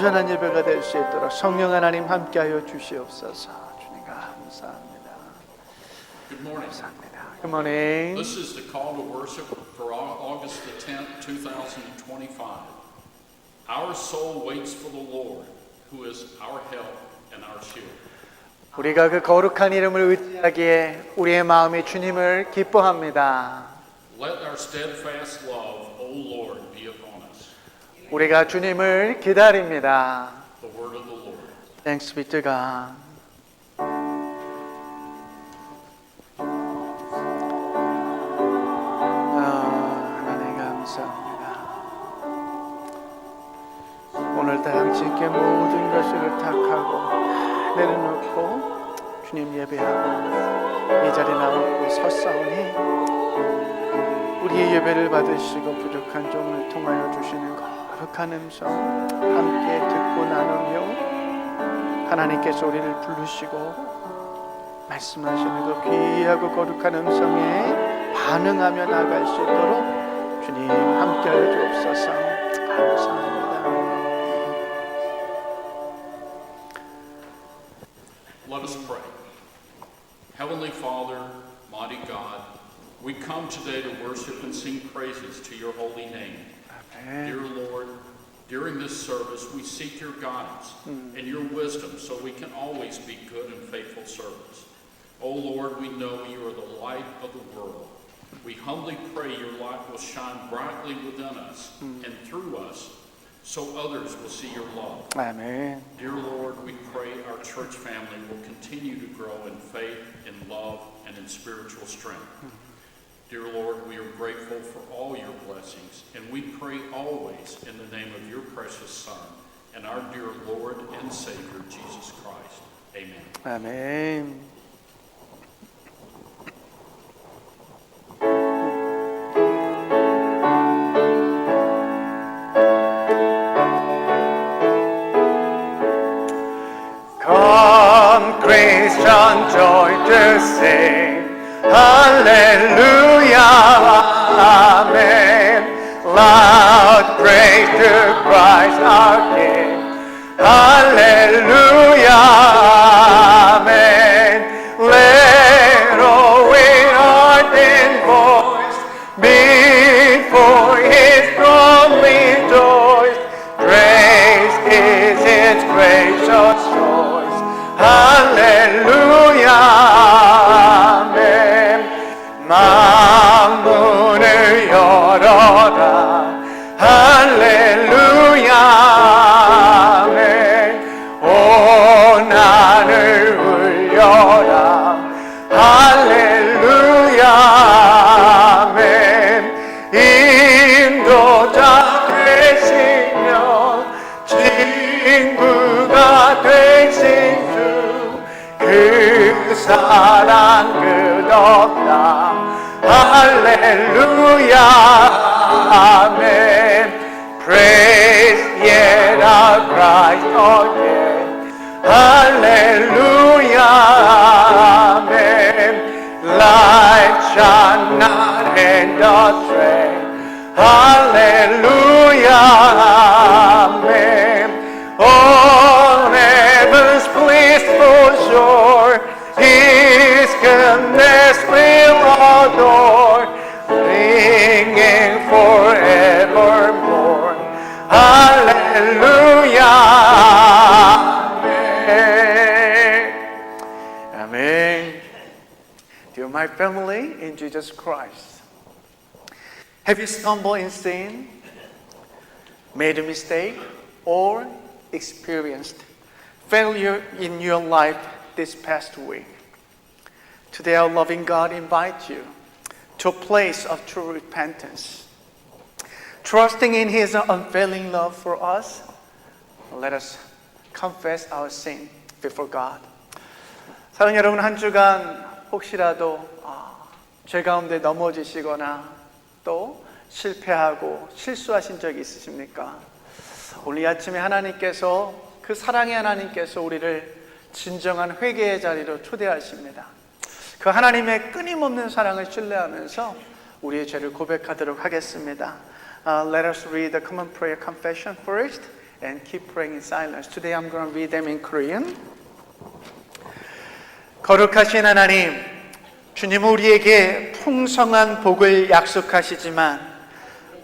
온전한 예배가 될 수 있도록 성령 하나님 함께하여 주시옵소서. 주님 감사합니다. Good morning. 감사합니다. Good morning. This is the call to worship for August the 10th, 2025. Our soul waits for the Lord, who is our help and our shield. 우리가 그 거룩한 이름을 의지하기에 우리의 마음이 주님을 기뻐합니다. Let our steadfast love, O Lord, be upon us. 우리가 주님을 기다립니다. The word of the Lord. Thanks be to God. 하나님 감사합니다. 오늘 다 같이 있게 모든 것을 의탁하고 내려놓고 주님 예배하고 이 자리에 나오고 섰사오니 우리의 예배를 받으시고 부족한 종을 통하여 주시는 거룩한 음성 함께 듣고 나누며 하나님께서 우리를 부르시고 말씀하시는 그 귀하고 거룩한 음성에 반응하며 나아갈 수 있도록 주님 함께하여 주옵소서. 감사합니다. Let us pray. Heavenly Father, mighty God, we come today to worship and sing praises to your holy name. 아멘. Dear Lord, during this service, we seek your guidance and your wisdom so we can always be good and faithful servants. Oh Lord, we know you are the light of the world. We humbly pray your light will shine brightly within us and through us so others will see your love. 아멘. Dear Lord, we pray our church family will continue to grow in faith, in love, and in spiritual strength. Dear Lord, we are grateful for all your blessings, and we pray always in the name of your precious Son and our dear Lord and Savior, Jesus Christ. Amen. 아멘. Come, Christian, joy to sing. Hallelujah, Amen. Loud praise to Christ our King. Hallelujah, Amen. Let all with heart and voice before His throne rejoice. Praise is His gracious choice. Hallelujah, 아멘. 만문을 열어라. 할렐루야, 아멘. 온 하늘 울려라. 할렐루야, 아멘. 인도자 되시며 친구가 되신 그 사랑 끝없다. 할렐루야, 아멘. Praise yet our Christ again. 할렐루야, 아멘. Light shall not end astray. 할렐루야, 아멘. All heaven's blissful shore, His goodness will adore, singing forevermore. Hallelujah, Amen. Amen. Dear my family in Jesus Christ, have you stumbled in sin, made a mistake, or experienced failure in your life this past week? Today our loving God invites you to a place of true repentance. Trusting in His unfailing love for us, let us confess our sin before God. 사랑하는 여러분, 한 주간 혹시라도 죄 가운데 넘어지시거나 또 실패하고 실수하신 적이 있으십니까? 오늘 이 아침에 하나님께서 그 사랑의 하나님께서 우리를 진정한 회개의 자리로 초대하십니다. 그 하나님의 끊임없는 사랑을 신뢰하면서 우리의 죄를 고백하도록 하겠습니다. Let us read the common prayer confession first, and keep praying in silence. Today I'm going to read them in Korean. 거룩하신 하나님, 주님은 우리에게 풍성한 복을 약속하시지만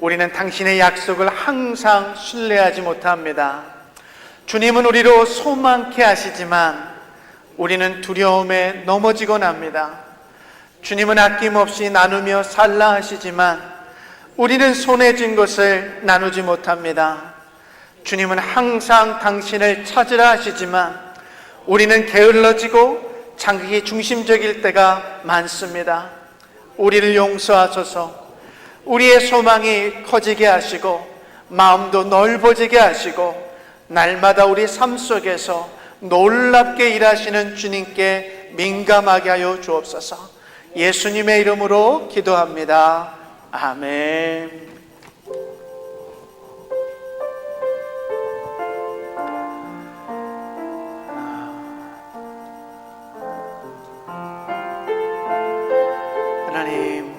우리는 당신의 약속을 항상 신뢰하지 못합니다. 주님은 우리로 소망케 하시지만 우리는 두려움에 넘어지곤 합니다. 주님은 아낌없이 나누며 살라 하시지만 우리는 손에 쥔 것을 나누지 못합니다. 주님은 항상 당신을 찾으라 하시지만 우리는 게을러지고 자기 중심적일 때가 많습니다. 우리를 용서하소서. 우리의 소망이 커지게 하시고 마음도 넓어지게 하시고 날마다 우리 삶 속에서 놀랍게 일하시는 주님께 민감하게 하여 주옵소서. 예수님의 이름으로 기도합니다. 아멘. 하나님,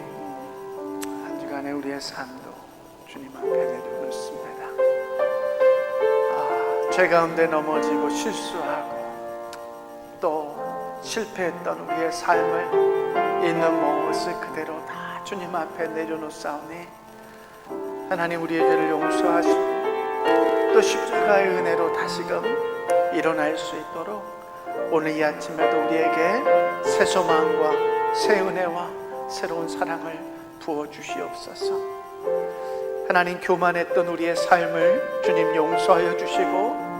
한 주간의 우리의 삶도 주님 앞에 내려놓습니다. 죄 가운데 넘어지고 실수하고 또 실패했던 우리의 삶을 있는 모습 그대로 다 주님 앞에 내려놓사오니 하나님 우리의 죄를 용서하시고 또 십자가의 은혜로 다시금 일어날 수 있도록 오늘 이 아침에도 우리에게 새 소망과 새 은혜와 새로운 사랑을 부어주시옵소서. 하나님, 교만했던 우리의 삶을 주님 용서하여 주시고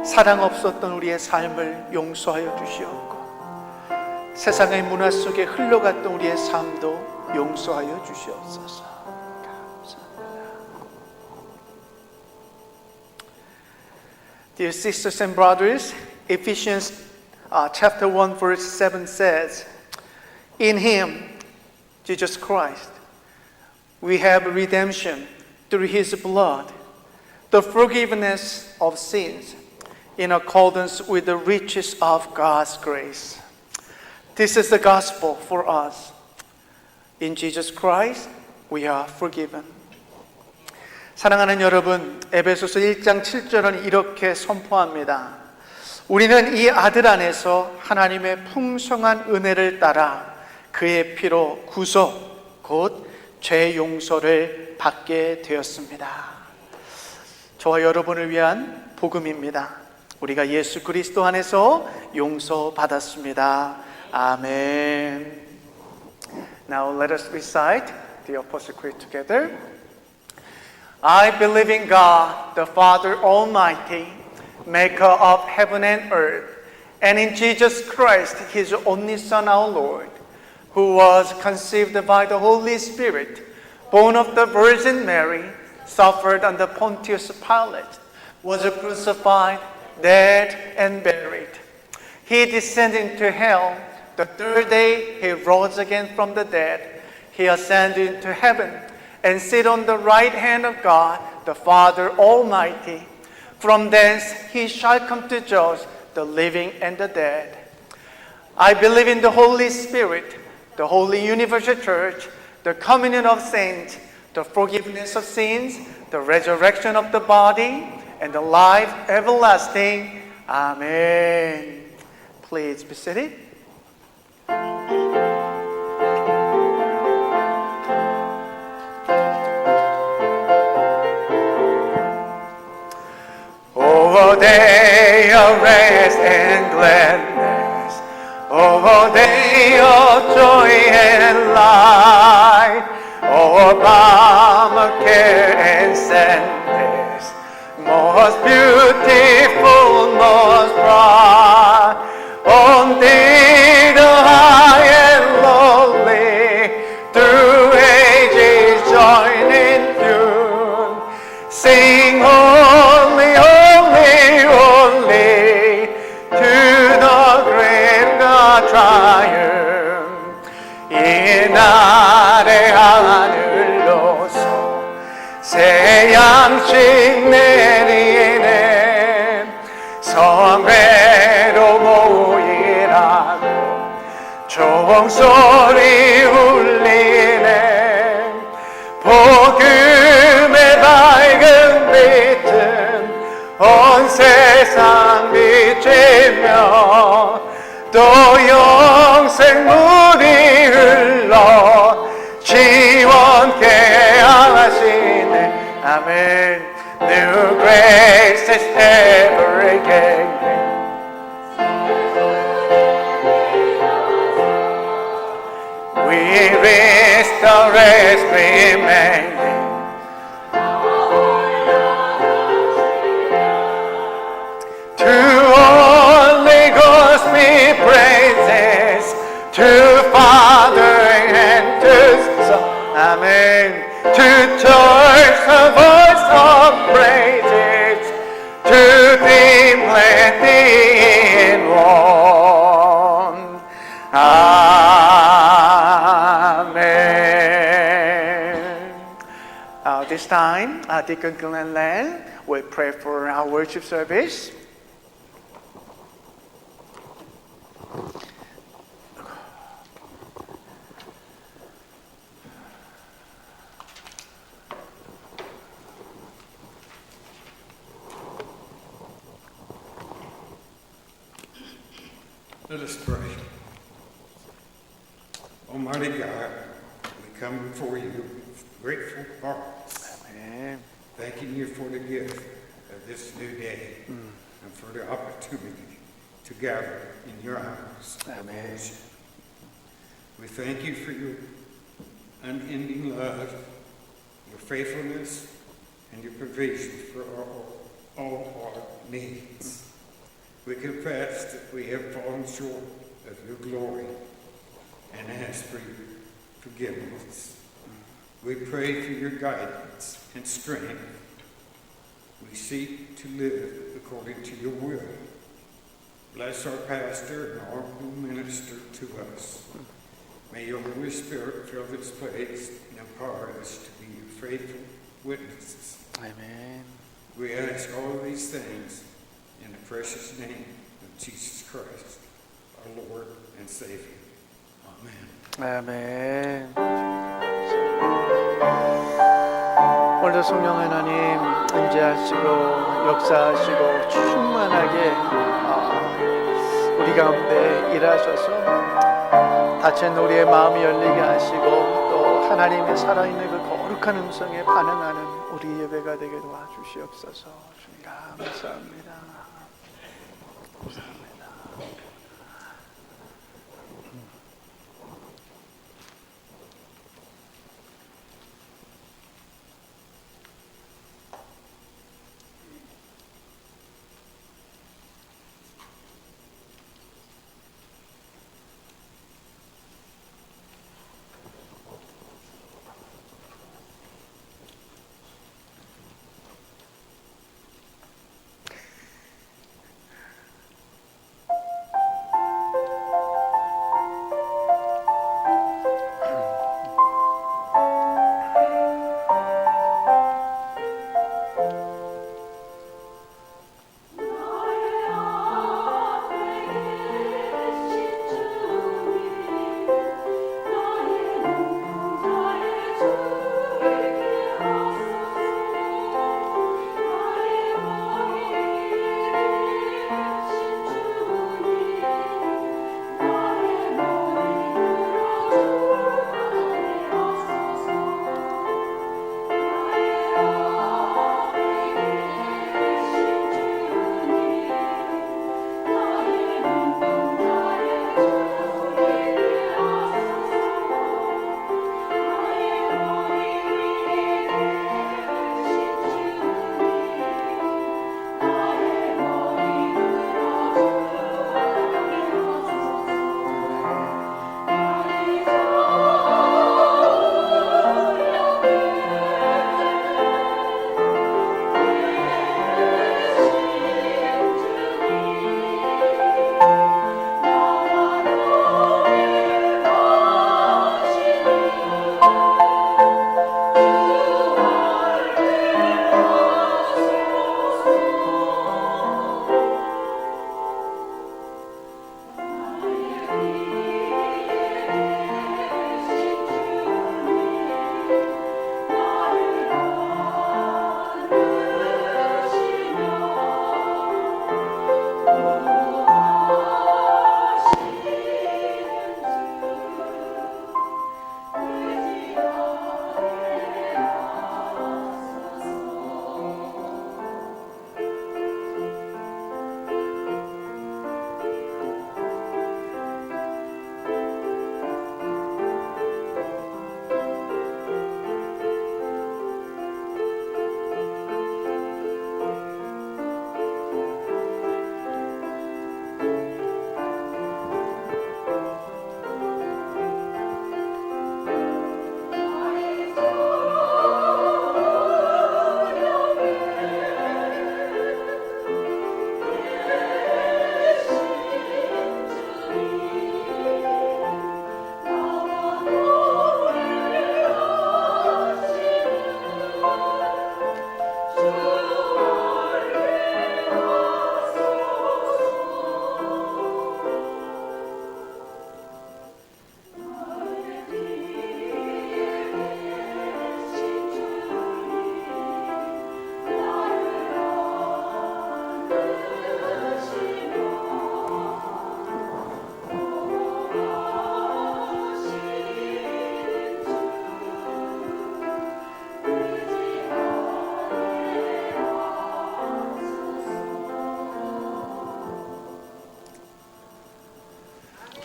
사랑 없었던 우리의 삶을 용서하여 주시옵고 세상의 문화 속에 흘러갔던 우리의 삶도 용서하여 주시옵소서. 감사합니다. Dear sisters and brothers, Ephesians chapter 1 verse 7 says, In Him, Jesus Christ, we have redemption through His blood, the forgiveness of sins, in accordance with the riches of God's grace. This is the gospel for us. In Jesus Christ, we are forgiven. 사랑하는 여러분, 에베소서 1장 7절은 이렇게 선포합니다. 우리는 이 아들 안에서 하나님의 풍성한 은혜를 따라 그의 피로 구속, 곧 죄 용서를 받게 되었습니다. 저와 여러분을 위한 복음입니다. 우리가 예수 그리스도 안에서 용서받았습니다. 아멘. Now let us recite the Apostle Creed together. I believe in God, the Father Almighty, maker of heaven and earth, and in Jesus Christ, His only Son, our Lord, who was conceived by the Holy Spirit, born of the Virgin Mary, suffered under Pontius Pilate, was crucified, dead, and buried. He descended into hell. The third day He rose again from the dead. He ascended into heaven and sit on the right hand of God, the Father Almighty. From thence He shall come to judge the living and the dead. I believe in the Holy Spirit, the Holy Universal Church, the communion of saints, the forgiveness of sins, the resurrection of the body, and the life everlasting. Amen. Please be seated. Oh, day of rest and gladness. Oh, day of joy and light. Oh, balm of care and sadness. Most beautiful, most bright. On thee the high and lowly, through ages join in tune. Sing holy, holy, holy, to the great God triumph. 이 날의 하늘로서 새 양식 내리네. 성회로 모이라고 종소리 울리네. 복음의 밝은 빛은 세상 비치며 또 영생 물이 흘러 지원케 하시네. 아멘. New grace is ever gaining. We reach the race remaining. To Holy Ghost be praises, to Father and to Son. Amen. To Church a voice of praises, to be plenty in one. Amen. This time, Deacon Glenn Lan will pray for our worship service. Let us pray. Almighty God, we come before you with grateful hearts, Amen. thanking you for the gift of this new day and for the opportunity to gather in your house. Amen. We thank you for your unending love, your faithfulness, and your provision for all our needs. We confess that we have fallen short of your glory and ask for your forgiveness. We pray for your guidance and strength. We seek to live according to your will. Bless our pastor and all who minister to us. May your Holy Spirit fill this place and empower us to be your faithful witnesses. Amen. We ask all of these things in the precious name of Jesus Christ, our Lord and Savior. Amen. 아멘. 오늘도 성령 하나님 임재하시고 역사하시고 충만하게 우리 가운데 일하셔서 닫힌 우리의 마음이 열리게 하시고 또 하나님의 살아있는 그 거룩한 음성에 반응하는 우리 예배가 되게 도와주시옵소서. 주님 감사합니다. 감사합니다.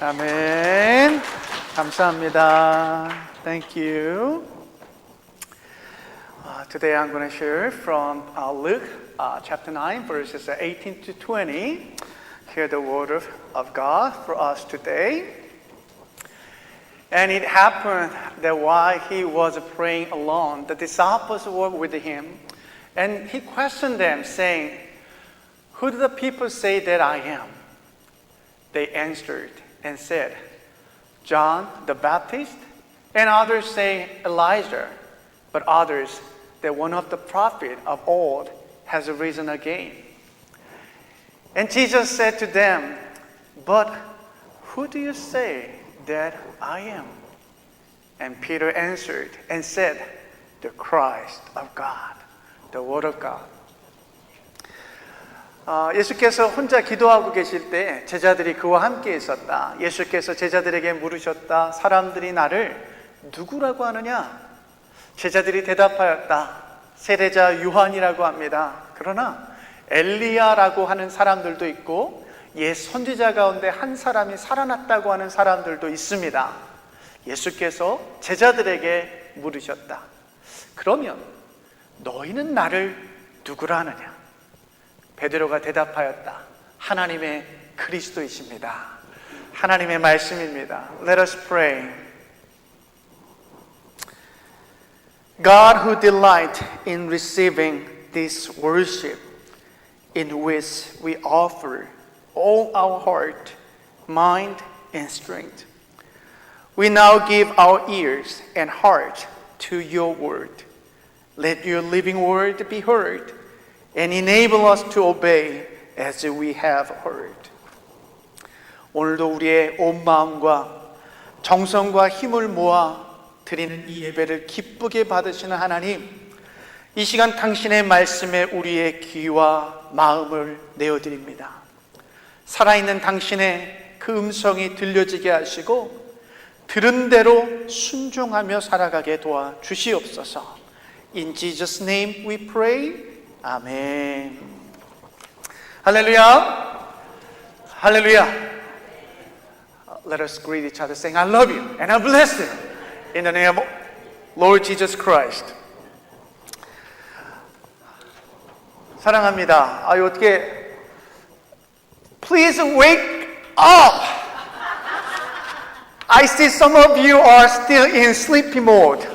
아멘. 감사합니다. Thank you. Today I'm going to share from Luke chapter 9, verses 18 to 20. Hear the word of God for us today. And it happened that while he was praying alone, the disciples were with him, and he questioned them, saying, "Who do the people say that I am?" They answered and said, "John the Baptist, and others say Elijah, but others that one of the prophets of old has risen again." And Jesus said to them, "But who do you say that I am?" And Peter answered and said, "The Christ of God," the Word of God. 예수께서 혼자 기도하고 계실 때 제자들이 그와 함께 있었다. 예수께서 제자들에게 물으셨다. "사람들이 나를 누구라고 하느냐?" 제자들이 대답하였다. "세례자 요한이라고 합니다." 그러나 엘리야라고 하는 사람들도 있고 옛 선지자 가운데 한 사람이 살아났다고 하는 사람들도 있습니다. 예수께서 제자들에게 물으셨다. "그러면 너희는 나를 누구라 하느냐?" 베드로가 대답하였다. "하나님의 그리스도이십니다." 하나님의 말씀입니다. Let us pray. God, who delight in receiving this worship in which we offer all our heart, mind, and strength, we now give our ears and heart to your word. Let your living word be heard and enable us to obey as we have heard. 오늘도 우리의 온 마음과 정성과 힘을 모아 드리는 이 예배를 기쁘게 받으시는 하나님, 이 시간 당신의 말씀에 우리의 귀와 마음을 내어드립니다. 살아있는 당신의 그 음성이 들려지게 하시고 들은 대로 순종하며 살아가게 도와 주시옵소서. In Jesus' name we pray. 아멘. 할렐루야. 할렐루야. Let us greet each other saying, "I love you and I bless you in the name of Lord Jesus Christ." 사랑합니다. 어떻게 Please wake up. I see some of you are still in sleepy mode.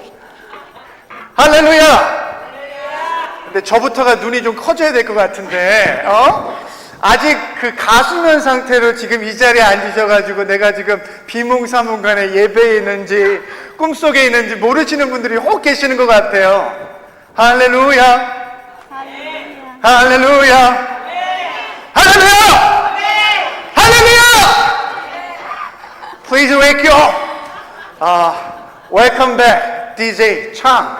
할렐루야. 근데 저부터가 눈이 좀 커져야 될 것 같은데, 아직 그 가수면 상태로 지금 이 자리에 앉으셔가지고 내가 지금 비몽사몽간에 예배에 있는지 꿈속에 있는지 모르시는 분들이 혹 계시는 것 같아요. 할렐루야. 할렐루야. 할렐루야. 할렐루야. Please wake you up. Welcome back, DJ 창.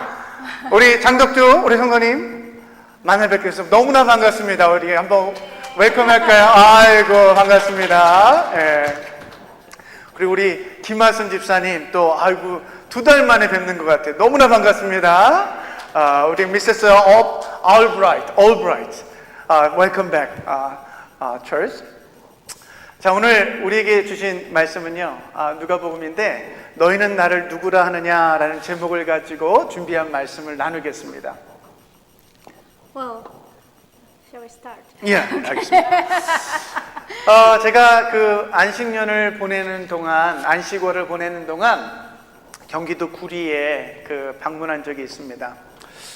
우리 장덕주, 우리 성도님 만나 뵙게 해서 너무나 반갑습니다. 우리 한번 웰컴 할까요? 아이고, 반갑습니다. 예. 그리고 우리 김하순 집사님 또, 아이고, 2달 만에 뵙는 것 같아요. 너무나 반갑습니다. 우리 미세스 Albright, welcome back, church. 자, 오늘 우리에게 주신 말씀은요, 누가복음인데, 너희는 나를 누구라 하느냐라는 제목을 가지고 준비한 말씀을 나누겠습니다. Well, shall we start? 예, 알겠습니다. 제가 그 안식년을 보내는 동안, 안식월을 보내는 동안 경기도 구리에 그 방문한 적이 있습니다.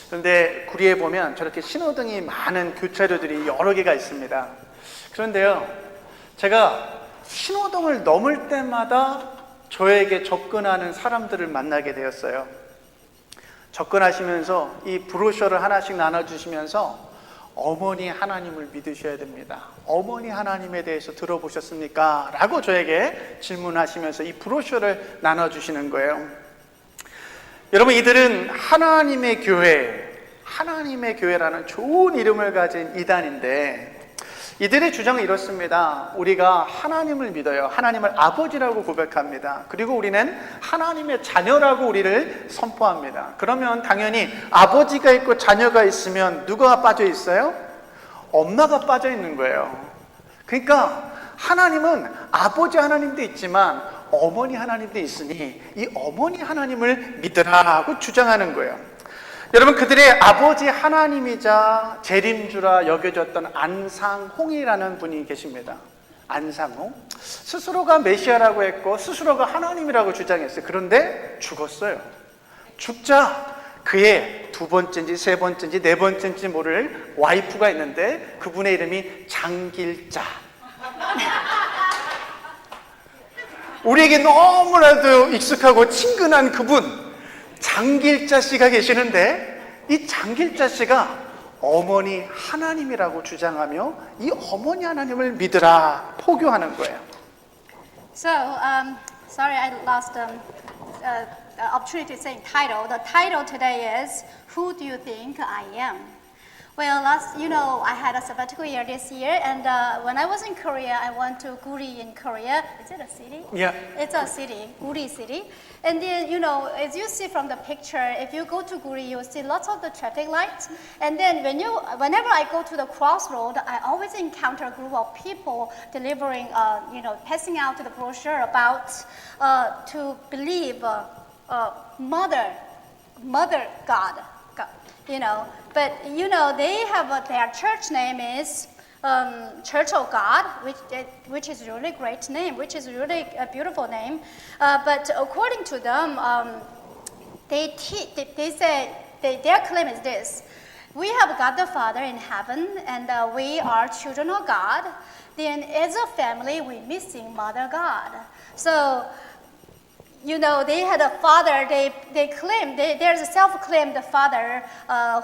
그런데 구리에 보면 저렇게 신호등이 많은 교차로들이 여러 개가 있습니다. 그런데요, 제가 신호등을 넘을 때마다 저에게 접근하는 사람들을 만나게 되었어요. 접근하시면서 이 브로셔를 하나씩 나눠주시면서 어머니 하나님을 믿으셔야 됩니다. 어머니 하나님에 대해서 들어보셨습니까? 라고 저에게 질문하시면서 이 브로셔를 나눠주시는 거예요. 여러분, 이들은 하나님의 교회라는 좋은 이름을 가진 이단인데, 이들의 주장은 이렇습니다. 우리가 하나님을 믿어요. 하나님을 아버지라고 고백합니다. 그리고 우리는 하나님의 자녀라고 우리를 선포합니다. 그러면 당연히 아버지가 있고 자녀가 있으면 누가 빠져 있어요? 엄마가 빠져 있는 거예요. 그러니까 하나님은 아버지 하나님도 있지만 어머니 하나님도 있으니 이 어머니 하나님을 믿으라고 주장하는 거예요. 여러분, 그들의 아버지 하나님이자 재림주라 여겨졌던 안상홍이라는 분이 계십니다. 안상홍, 스스로가 메시아라고 했고 스스로가 하나님이라고 주장했어요. 그런데 죽었어요. 죽자 그의 두 번째인지 세 번째인지 네 번째인지 모를 와이프가 있는데 그분의 이름이 장길자. 우리에게 너무나도 익숙하고 친근한 그분 장길자 씨가 계시는데, 이 장길자 씨가 어머니 하나님이라고 주장하며 이 어머니 하나님을 믿으라 포교하는 거예요. So, sorry I lost opportunity to say title. The title today is Who Do You Think I Am? Well, I had a sabbatical year this year, and when I was in Korea, I went to Guri in Korea. Is it a city? Yeah. It's a city, Guri city. And then, as you see from the picture, if you go to Guri, you'll see lots of the traffic lights. And then whenever I go to the crossroad, I always encounter a group of people delivering, passing out the brochure about to believe Mother God. But they have their church name is Church of God, which is really great name, which is really a beautiful name. But according to them, they say their claim is this: we have God the Father in heaven, and we are children of God. Then, as a family, we're missing Mother God. So, they had a father, they claim, there's a self-claimed father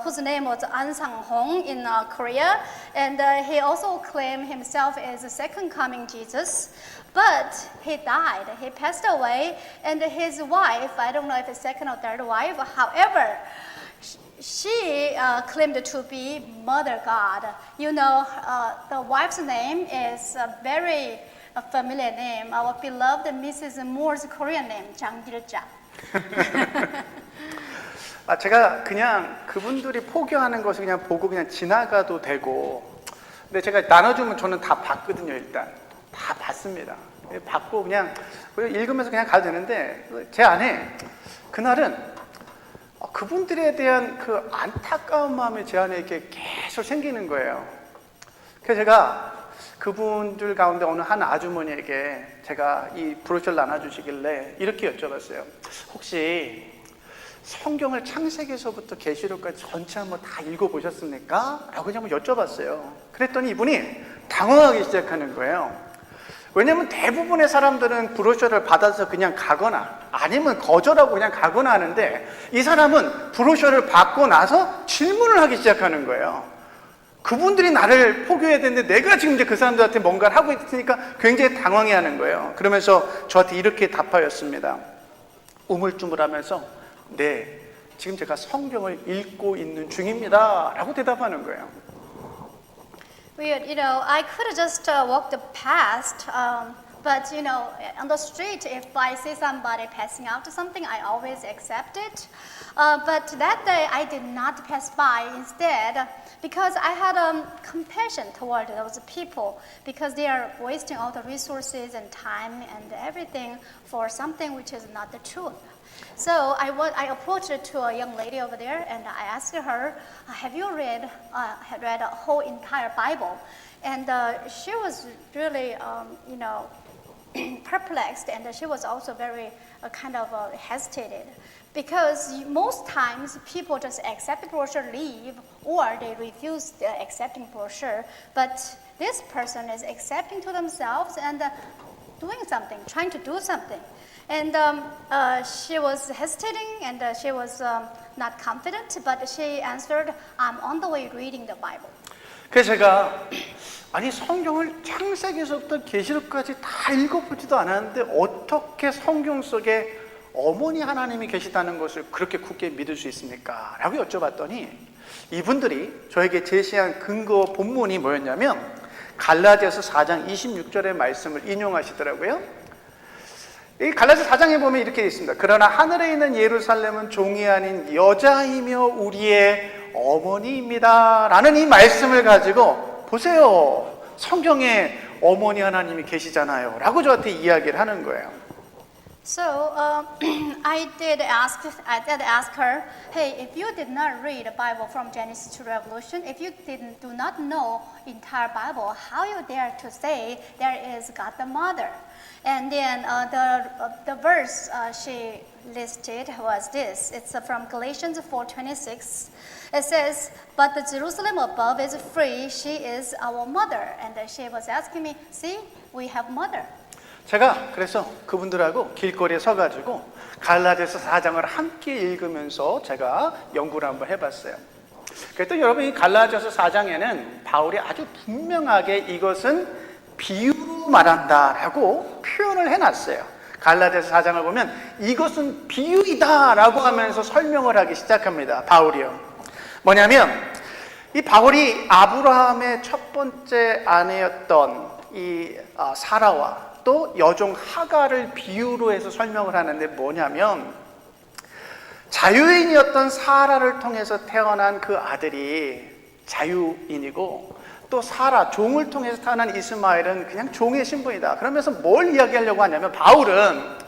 whose name was An Sang-hong in Korea, and he also claimed himself as the second coming Jesus, but he died, he passed away, and his wife, I don't know if it's second or third wife, however, she claimed to be Mother God. The wife's name is a familiar name, our beloved Mrs. Moore's Korean name, 장길자. 제가 그냥 그분들이 포교하는 것을 그냥 보고 그냥 지나가도 되고, 근데 제가 나눠주면 저는 다 봤거든요. 일단 다 봤습니다. 봤고 그냥 읽으면서 그냥 가도 되는데, 제 안에 그날은 그분들에 대한 그 안타까운 마음이 제 안에 이렇게 계속 생기는 거예요. 그래서 제가 그분들 가운데 어느 한 아주머니에게 제가 이 브로셔를 나눠주시길래 이렇게 여쭤봤어요. 혹시 성경을 창세기에서부터 계시록까지 전체 한번 다 읽어보셨습니까? 라고 그냥 한번 여쭤봤어요. 그랬더니 이분이 당황하기 시작하는 거예요. 왜냐하면 대부분의 사람들은 브로셔를 받아서 그냥 가거나 아니면 거절하고 그냥 가거나 하는데, 이 사람은 브로셔를 받고 나서 질문을 하기 시작하는 거예요. 그분들이 나를 포교해야 되는데 내가 지금 이제 그 사람들한테 뭔가를 하고 있으니까 굉장히 당황해하는 거예요. 그러면서 저한테 이렇게 답하였습니다. 우물쭈물하면서 네, 지금 제가 성경을 읽고 있는 중입니다 라고 대답하는 거예요. Weird, I could have just walked past, but on the street, if I see somebody passing out to something, I always accept it. But that day, I did not pass by. Instead, because I had compassion toward those people, because they are wasting all the resources and time and everything for something which is not the truth. So I approached to a young lady over there, and I asked her, "Have you read a whole entire Bible?" And she was really, perplexed, and she was also very kind of hesitated, because most times people just accept the brochure, leave, or they refuse accepting brochure. But this person is accepting to themselves and doing something, trying to do something. And she was hesitating, and she was not confident, but she answered, "I'm on the way reading the Bible." 그래서 제가 아니 성경을 창세기에서부터 계시록까지 다 읽어보지도 않았는데 어떻게 성경 속에 어머니 하나님이 계시다는 것을 그렇게 굳게 믿을 수 있습니까? 라고 여쭤봤더니 이분들이 저에게 제시한 근거 본문이 뭐였냐면 갈라디아서 4장 26절의 말씀을 인용하시더라고요. 이 갈라디아 4장에 보면 이렇게 있습니다. 그러나 하늘에 있는 예루살렘은 종이 아닌 여자이며 우리의 어머니입니다 라는 이 말씀을 가지고 보세요. 성경에 어머니 하나님이 계시잖아요 라고 저한테 이야기를 하는 거예요. So I did ask her, hey, if you did not read the Bible from Genesis to Revelation, if you do not know entire Bible, how you dare to say there is God the Mother? And then the verse she listed was this. It's from Galatians 4:26. It says, "But the Jerusalem above is free; she is our mother." And she was asking me, "See, we have mother." 제가 그래서 그분들하고 길거리에 서가지고 갈라디아서 4장을 함께 읽으면서 제가 연구를 한번 해봤어요. 그랬더니 여러분 이 갈라디아서 4장에는 바울이 아주 분명하게 이것은 비유로 말한다라고 표현을 해놨어요. 갈라디아서 4장을 보면 이것은 비유이다라고 하면서 설명을 하기 시작합니다. 바울이요. 뭐냐면 이 바울이 아브라함의 첫 번째 아내였던 이 사라와 또 여종 하가를 비유로 해서 설명을 하는데 뭐냐면 자유인이었던 사라를 통해서 태어난 그 아들이 자유인이고 또 사라 종을 통해서 태어난 이스마엘은 그냥 종의 신분이다. 그러면서 뭘 이야기하려고 하냐면 바울은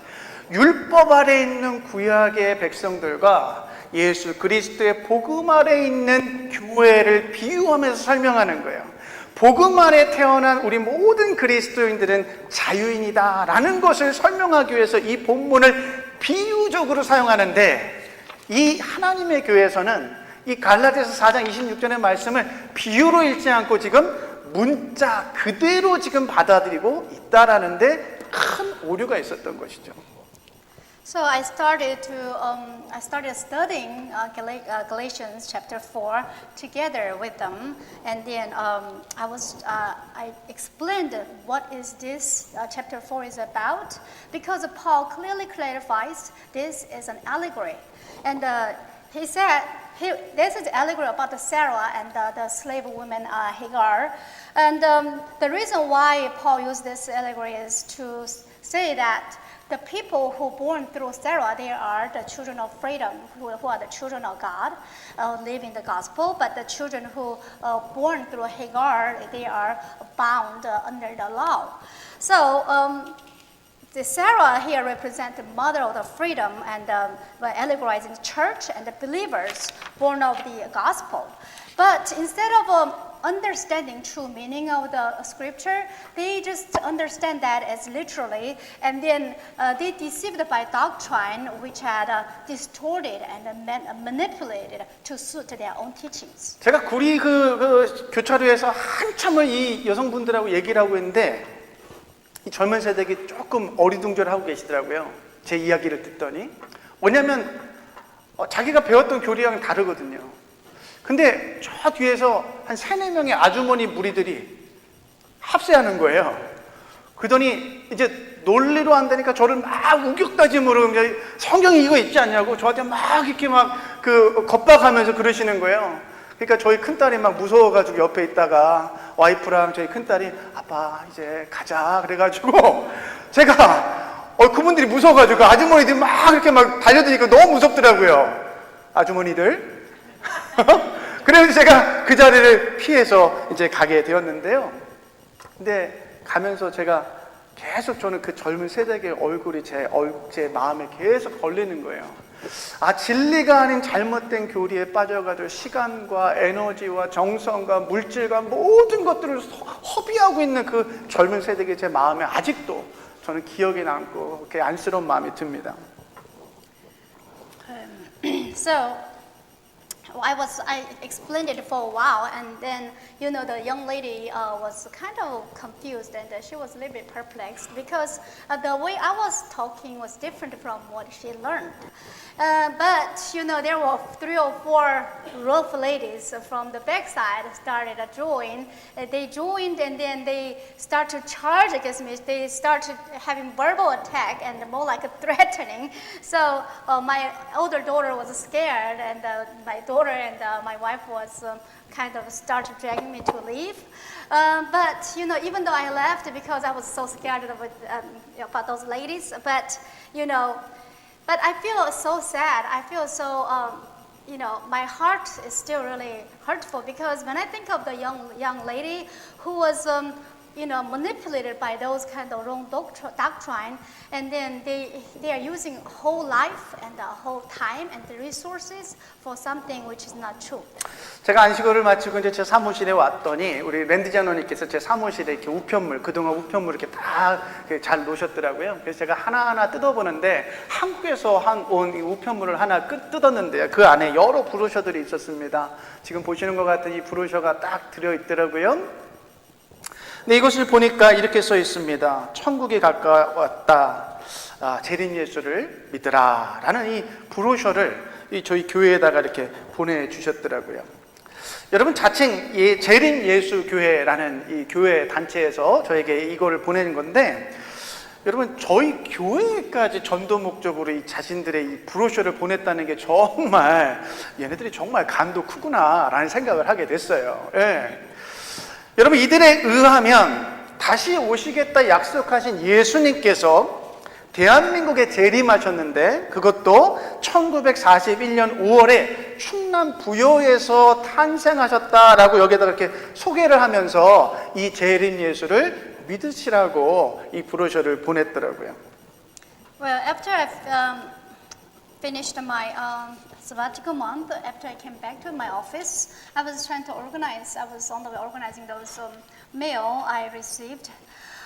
율법 아래 있는 구약의 백성들과 예수 그리스도의 복음 아래 있는 교회를 비유하면서 설명하는 거예요. 복음 안에 태어난 우리 모든 그리스도인들은 자유인이다라는 것을 설명하기 위해서 이 본문을 비유적으로 사용하는데 이 하나님의 교회에서는 이 갈라디아서 4장 26절의 말씀을 비유로 읽지 않고 지금 문자 그대로 지금 받아들이고 있다라는데 큰 오류가 있었던 것이죠. So I started studying Galatians chapter 4 together with them, and then I explained what is this chapter 4 is about, because Paul clearly clarifies this is an allegory, and he said this is allegory about the Sarah and the slave woman Hagar, and the reason why Paul used this allegory is to say that the people who born through Sarah, they are the children of freedom, who are the children of God, live in the gospel. But the children who born through Hagar, they are bound under the law. So the Sarah here represents the mother of the freedom and allegorizing the church and the believers born of the gospel. But instead of understanding true meaning of the scripture, they just understand that as literally, and then they deceived by doctrine which had distorted and manipulated to suit their own teachings. 제가 구리 그 교차로에서 한참을 이 여성분들하고 얘기를 하고 있는데 이 젊은 세대가 조금 어리둥절하고 계시더라고요. 제 이야기를 듣더니 뭐냐면 자기가 배웠던 교리랑 다르거든요. 근데 저 뒤에서 한 3-4명의 아주머니 무리들이 합세하는 거예요. 그러더니 이제 논리로 한다니까 저를 막 우격다짐으로 성경이 이거 있지 않냐고 저한테 막 이렇게 막 겁박하면서 그러시는 거예요. 그러니까 저희 큰딸이 막 무서워가지고 옆에 있다가 와이프랑 저희 큰딸이 아빠 이제 가자 그래가지고 제가 그분들이 무서워가지고 아주머니들이 막 이렇게 막 달려드니까 너무 무섭더라고요. 아주머니들. 그래서 제가 그 자리를 피해서 이제 가게 되었는데요. 근데 가면서 제가 계속 저는 그 젊은 세대의 얼굴이 제 마음에 계속 걸리는 거예요. 진리가 아닌 잘못된 교리에 빠져가지고 시간과 에너지와 정성과 물질과 모든 것들을 허비하고 있는 그 젊은 세대의 제 마음에 아직도 저는 기억에 남고 그렇게 안쓰러운 마음이 듭니다. So I explained it for a while, and then the young lady was kind of confused, and she was a little bit perplexed because the way I was talking was different from what she learned. But there were 3 or 4 rough ladies from the backside started to join. They joined, and then they started to charge against me. They started having verbal attack and more like a threatening. So my older daughter was scared, and my daughter and my wife was kind of started dragging me to leave. But even though I left because I was so scared about those ladies, but but I feel so sad. I feel so my heart is still really hurtful because when I think of the young lady who was manipulated by those kind of wrong doctrine, and then they are using whole life and the whole time and the resources for something which is not true. 제가 안식월을 마치고 이제 제 사무실에 왔더니 우리 랜디 장로님께서 제 사무실에 이렇게 우편물, 그동안 우편물 이렇게 다 잘 놓으셨더라고요. 그래서 제가 하나하나 뜯어보는데 한국에서 온 우편물을 하나 뜯었는데요. 그 안에 여러 브로셔들이 있었습니다. 지금 보시는 것 같은 이 브로셔가 딱 들어있더라고요. 근데 이것을 보니까 이렇게 써 있습니다. 천국이 가까웠다. 재림 예수를 믿으라. 라는 이 브로셔를 저희 교회에다가 이렇게 보내주셨더라고요. 여러분, 자칭 재림 예수 교회라는 이 교회 단체에서 저에게 이거를 보내는 건데, 여러분, 저희 교회까지 전도 목적으로 이 자신들의 이 브로셔를 보냈다는 게 정말 얘네들이 정말 간도 크구나라는 생각을 하게 됐어요. 예. 여러분, 이들에 의하면 다시 오시겠다 약속하신 예수님께서 대한민국에 재림하셨는데, 그것도 1941년 5월에 충남 부여에서 탄생하셨다라고 여기다가 이렇게 소개를 하면서 이 재림 예수를 믿으시라고 이 브로셔를 보냈더라고요. Well, after I've finished my sabbatical month, after I came back to my office, I was trying to organize. I was on the way organizing those mail I received.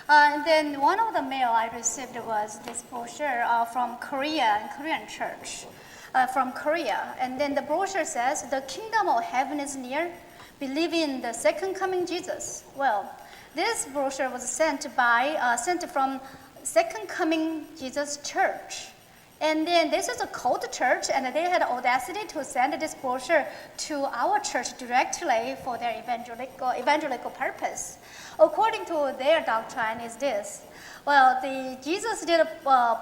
And then one of the mail I received was this brochure from Korea, Korean church, from Korea. And then the brochure says, "The kingdom of heaven is near. Believe in the second coming Jesus." Well, this brochure was sent from Second Coming Jesus Church. And then this is a cult church, and they had audacity to send this brochure to our church directly for their evangelical purpose. According to their doctrine is this. Well, Jesus did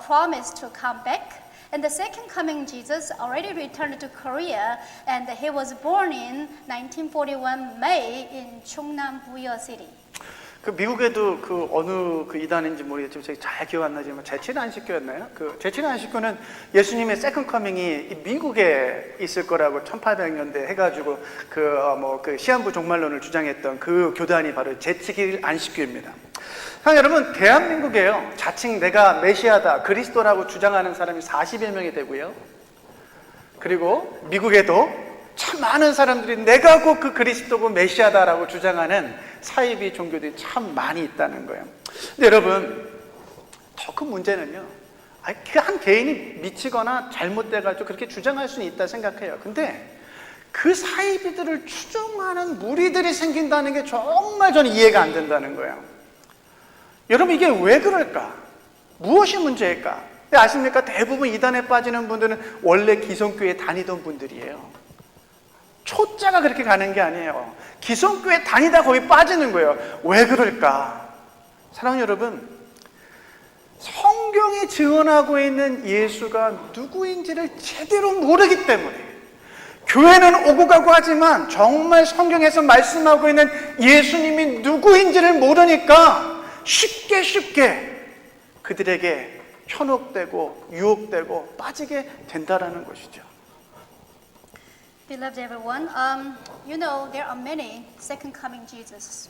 promise to come back, and the second coming Jesus already returned to Korea, and he was born in 1941 May in Chungnam, Buyo City. 그 미국에도 그 어느 그 이단인지 모르겠지만 제가 잘 기억 안 나지만 제칠안식교였나요? 그 제칠안식교는 예수님의 세컨 커밍이 미국에 있을 거라고 1800년대 해가지고 그 시한부 종말론을 주장했던 그 교단이 바로 제칠안식교입니다. 여러분, 대한민국에요, 자칭 내가 메시아다, 그리스도라고 주장하는 사람이 40여 명이 되고요. 그리고 미국에도 참 많은 사람들이 내가 곧 그 그리스도고 메시아다라고 주장하는 사이비 종교들이 참 많이 있다는 거예요. 근데 여러분, 더 큰 문제는요, 한 개인이 미치거나 잘못돼가지고 그렇게 주장할 수는 있다 생각해요. 근데 그 사이비들을 추종하는 무리들이 생긴다는 게 정말 저는 이해가 안 된다는 거예요. 여러분, 이게 왜 그럴까? 무엇이 문제일까? 근데 아십니까? 대부분 이단에 빠지는 분들은 원래 기성교회에 다니던 분들이에요. 초짜가 그렇게 가는 게 아니에요. 기성교회 다니다 거기 빠지는 거예요. 왜 그럴까? 사랑하는 여러분, 성경이 증언하고 있는 예수가 누구인지를 제대로 모르기 때문에, 교회는 오고 가고 하지만 정말 성경에서 말씀하고 있는 예수님이 누구인지를 모르니까 쉽게 그들에게 현혹되고 유혹되고 빠지게 된다라는 것이죠. Beloved everyone, there are many second coming Jesus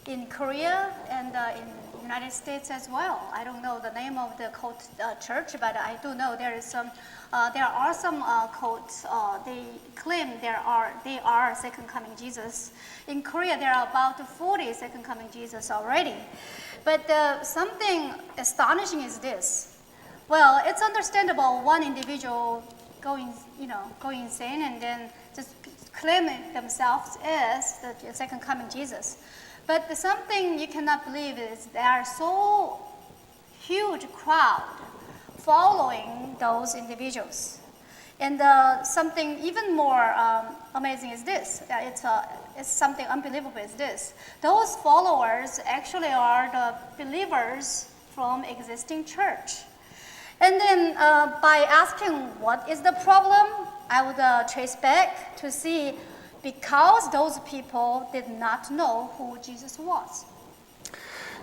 in Korea and in United States as well. I don't know the name of the cult church, but I do know there are some cults. They claim they are second coming Jesus. In Korea, there are about 40 second coming Jesus already. But something astonishing is this. Well, it's understandable one individual going insane and then just claiming themselves as the second coming Jesus. But something you cannot believe is there are so huge crowd following those individuals. And something even more amazing is this. It's something unbelievable is this. Those followers actually are the believers from existing church. And then by asking what is the problem, I would trace back to see because those people did not know who Jesus was.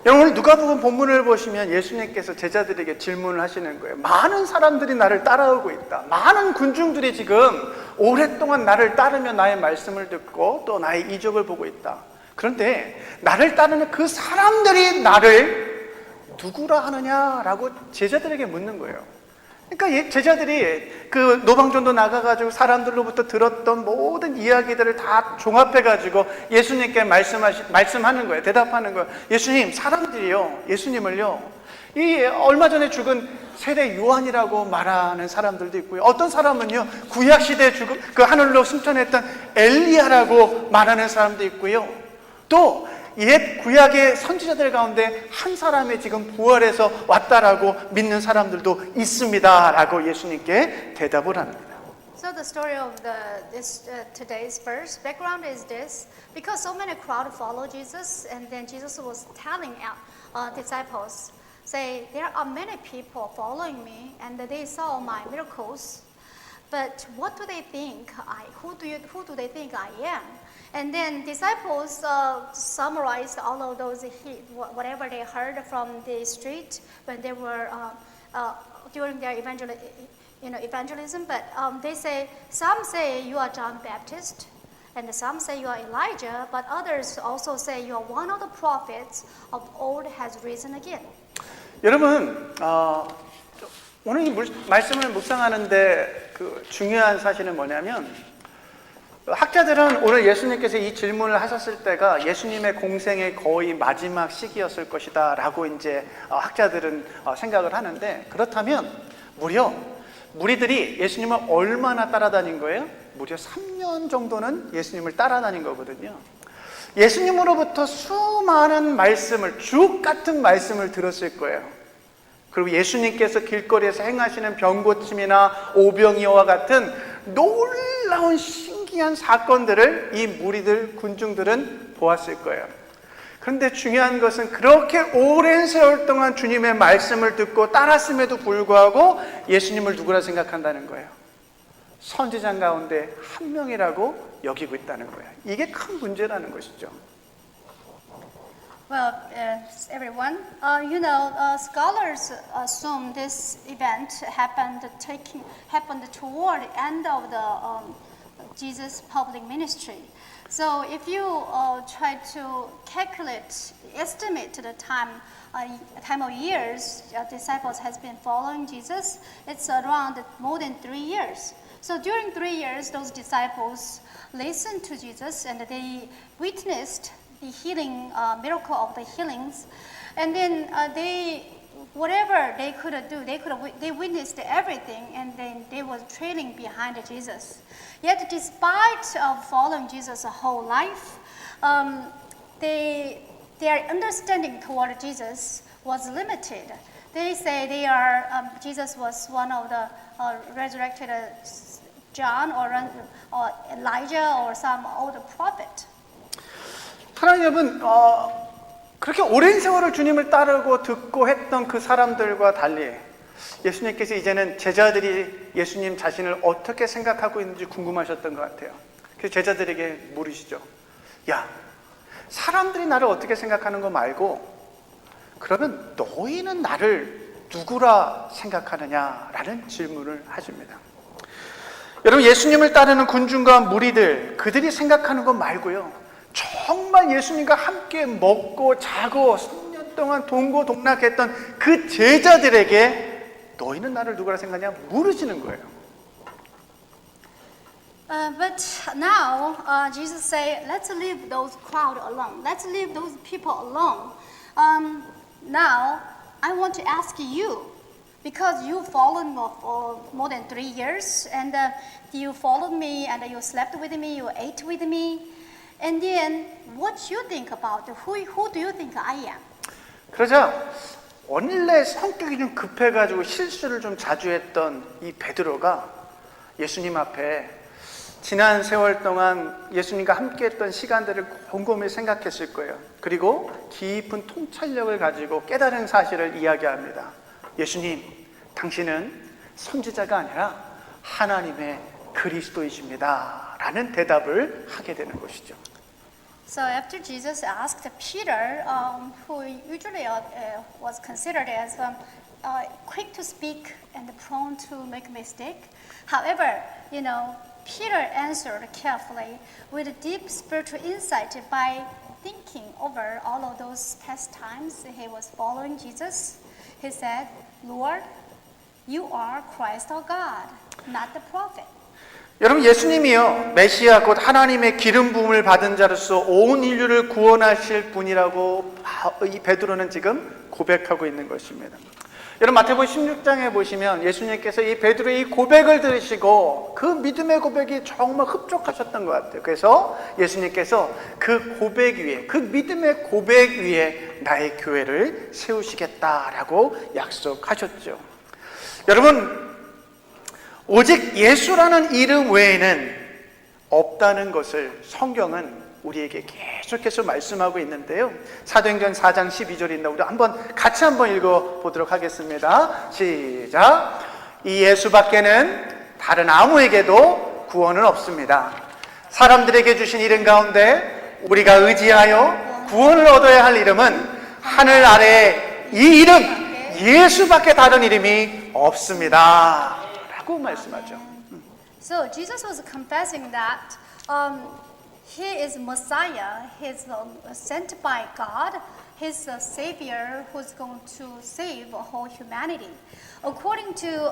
오늘 누가복음 본문을 보시면 예수님께서 제자들에게 질문을 하시는 거예요. 많은 사람들이 나를 따라오고 있다. 많은 군중들이 지금 오랫동안 나를 따르며 나의 말씀을 듣고 또 나의 이적을 보고 있다. 그런데 나를 따르는 그 사람들이 나를 누구라 하느냐라고 제자들에게 묻는 거예요. 그러니까 제자들이 그 노방전도 나가가지고 사람들로부터 들었던 모든 이야기들을 다 종합해가지고 예수님께 말씀하는 거예요. 대답하는 거예요. 예수님, 사람들이요, 예수님을요, 이 얼마 전에 죽은 세례 요한이라고 말하는 사람들도 있고요. 어떤 사람은요, 구약시대에 죽은 그 하늘로 승천했던 엘리야라고 말하는 사람도 있고요. 또 옛 구약의 선지자들 가운데 한 사람이 지금 부활해서 왔다라고 믿는 사람들도 있습니다라고 예수님께 대답을 합니다. So the story of this today's verse background is this: because so many crowd follow Jesus, and then Jesus was telling disciples, say, there are many people following me, and they saw my miracles, but what do they think? Who do they think I am? And then disciples summarized all of those whatever they heard from the street when they were during their evangelism. But they say, some say you are John Baptist, and some say you are Elijah, but others also say you are one of the prophets of old has risen again. 여러분, 오늘 이 말씀을 묵상하는데 그 중요한 사실은 뭐냐면, 학자들은 오늘 예수님께서 이 질문을 하셨을 때가 예수님의 공생의 거의 마지막 시기였을 것이다 라고 이제 학자들은 생각을 하는데, 그렇다면 무려 무리들이 예수님을 얼마나 따라다닌 거예요? 무려 3년 정도는 예수님을 따라다닌 거거든요. 예수님으로부터 수많은 말씀을, 주옥 같은 말씀을 들었을 거예요. 그리고 예수님께서 길거리에서 행하시는 병고침이나 오병이어와 같은 놀라운 신기한 사건들을 이 무리들, 군중들은 보았을 거예요. 그런데 중요한 것은 그렇게 오랜 세월 동안 주님의 말씀을 듣고 따랐음에도 불구하고 예수님을 누구라 생각한다는 거예요? 선지자 가운데 한 명이라고 여기고 있다는 거예요. 이게 큰 문제라는 것이죠. Well, everyone, scholars assume this event happened toward the end of the Jesus' public ministry. So, if you try to estimate the time of years disciples has been following Jesus, it's around more than 3 years. So, during 3 years, those disciples listened to Jesus and they witnessed the healing miracle of the healings, and then whatever they could do, they witnessed everything, and then they were trailing behind Jesus. Yet, despite following Jesus a whole life, their understanding toward Jesus was limited. They say Jesus was one of the resurrected John or Elijah or some older prophet. 하나님 여러분, 그렇게 오랜 세월을 주님을 따르고 듣고 했던 그 사람들과 달리 예수님께서 이제는 제자들이 예수님 자신을 어떻게 생각하고 있는지 궁금하셨던 것 같아요. 그래서 제자들에게 물으시죠. 야, 사람들이 나를 어떻게 생각하는 거 말고 그러면 너희는 나를 누구라 생각하느냐라는 질문을 하십니다. 여러분, 예수님을 따르는 군중과 무리들, 그들이 생각하는 것 말고요, 정말 예수님과 함께 먹고 자고 3년 동안 동고동락했던 그 제자들에게 너희는 나를 누구라 생각하냐 물으시는 거예요. But now Jesus say, let's leave those crowd alone. Let's leave those people alone. Now I want to ask you, because you followed me for more than 3 years, and you followed me, and you slept with me, you ate with me. And then, what you think about who do you think I am? 그러자 원래 성격이 좀 급해가지고 실수를 좀 자주 했던 이 베드로가 예수님 앞에 지난 세월 동안 예수님과 함께했던 시간들을 곰곰이 생각했을 거예요. 그리고 깊은 통찰력을 가지고 깨달은 사실을 이야기합니다. 예수님, 당신은 선지자가 아니라 하나님의 그리스도이십니다 라는 대답을 하게 되는 것이죠. So after Jesus asked Peter, who usually was considered as quick to speak and prone to make mistake, however, Peter answered carefully with deep spiritual insight by thinking over all of those past times he was following Jesus, he said, Lord, you are Christ our God, not the prophet. 여러분 예수님이요 메시아 곧 하나님의 기름 부음을 받은 자로서 온 인류를 구원하실 분이라고 이 베드로는 지금 고백하고 있는 것입니다. 여러분 마태복음 16장에 보시면 예수님께서 이 베드로의 이 고백을 들으시고 그 믿음의 고백이 정말 흡족하셨던 것 같아요. 그래서 예수님께서 그 고백 위에 그 믿음의 고백 위에 나의 교회를 세우시겠다라고 약속하셨죠. 여러분 오직 예수라는 이름 외에는 없다는 것을 성경은 우리에게 계속해서 말씀하고 있는데요. 사도행전 4장 12절인데 우리 같이 한번 읽어보도록 하겠습니다. 시작. 이 예수밖에는 다른 아무에게도 구원은 없습니다. 사람들에게 주신 이름 가운데 우리가 의지하여 구원을 얻어야 할 이름은 하늘 아래 이 이름 예수밖에 다른 이름이 없습니다. 라고 말씀하죠. So Jesus was confessing that he is Messiah, he's sent by God, he's a Savior who's going to save whole humanity. According to,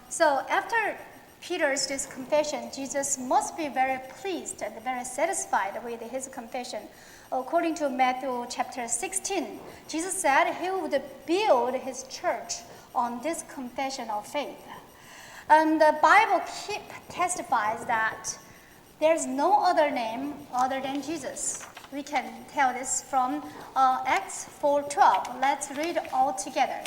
so after Peter's this confession, Jesus must be very pleased and very satisfied with his confession. According to Matthew chapter 16, Jesus said he would build his church on this confession of faith. And the Bible testifies that there's no other name other than Jesus. We can tell this from Acts 4:12. Let's read all together.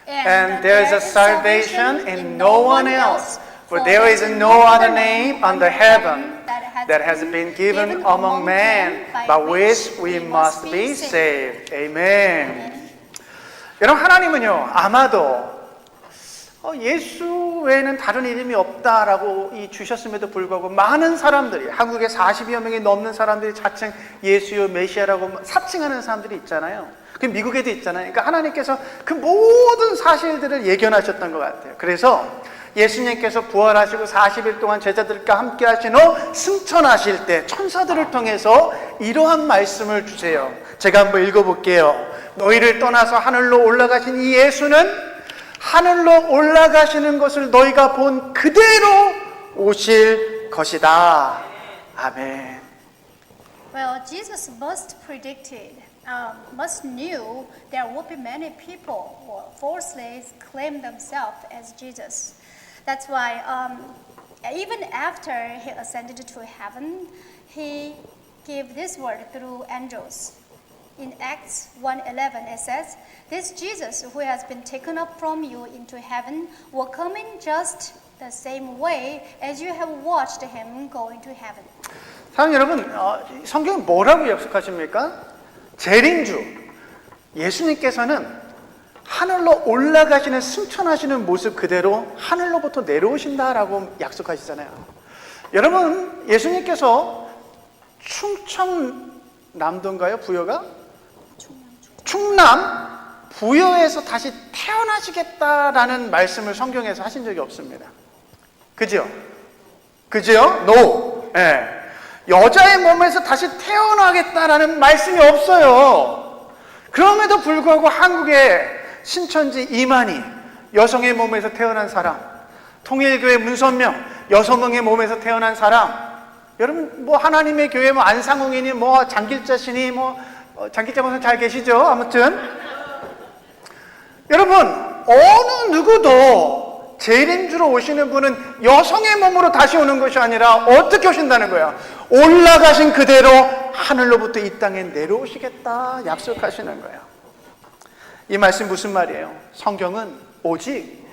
And there is a salvation in no one else, for there is no other name under heaven that has been given among men by which we must be saved. Amen. 여러분 하나님은요 아마도 예수 외에는 다른 이름이 없다라고 주셨음에도 불구하고 많은 사람들이 한국에 40여 명이 넘는 사람들이 자칭 예수요 메시아라고 사칭하는 사람들이 있잖아요. 그 미국에도 있잖아요. 그러니까 하나님께서 그 모든 사실들을 예견하셨던 것 같아요. 그래서 예수님께서 부활하시고 40일 동안 제자들과 함께 하신 후 승천하실 때 천사들을 통해서 이러한 말씀을 주세요. 제가 한번 읽어볼게요. 너희를 떠나서 하늘로 올라가신 이 예수는 하늘로 올라가시는 것을 너희가 본 그대로 오실 것이다. 아멘. Well, Jesus must knew there would be many people who falsely claim themselves as Jesus. That's why even after he ascended to heaven, he gave this word through angels. In Acts 1:11 it says, this Jesus who has been taken up from you into heaven will come in just the same way as you have watched him go into heaven. 사랑하는 여러분, 성경은 뭐라고 약속하십니까? 재림주, 예수님께서는 하늘로 올라가시는 승천하시는 모습 그대로 하늘로부터 내려오신다라고 약속하시잖아요. 여러분, 예수님께서 충청남도인가요? 부여가? 충남 부여에서 다시 태어나시겠다라는 말씀을 성경에서 하신 적이 없습니다. 그죠? 그죠? No. 예. 여자의 몸에서 다시 태어나겠다라는 말씀이 없어요. 그럼에도 불구하고 한국의 신천지 이만희 여성의 몸에서 태어난 사람, 통일교회 문선명 여성의 몸에서 태어난 사람, 여러분 뭐 하나님의 교회 뭐 안상홍이니 뭐 장길자시니 뭐 장길자 목사님 잘 계시죠? 아무튼 여러분 어느 누구도 재림주로 오시는 분은 여성의 몸으로 다시 오는 것이 아니라 어떻게 오신다는 거야? 올라가신 그대로 하늘로부터 이 땅에 내려오시겠다 약속하시는 거예요. 이 말씀 무슨 말이에요? 성경은 오직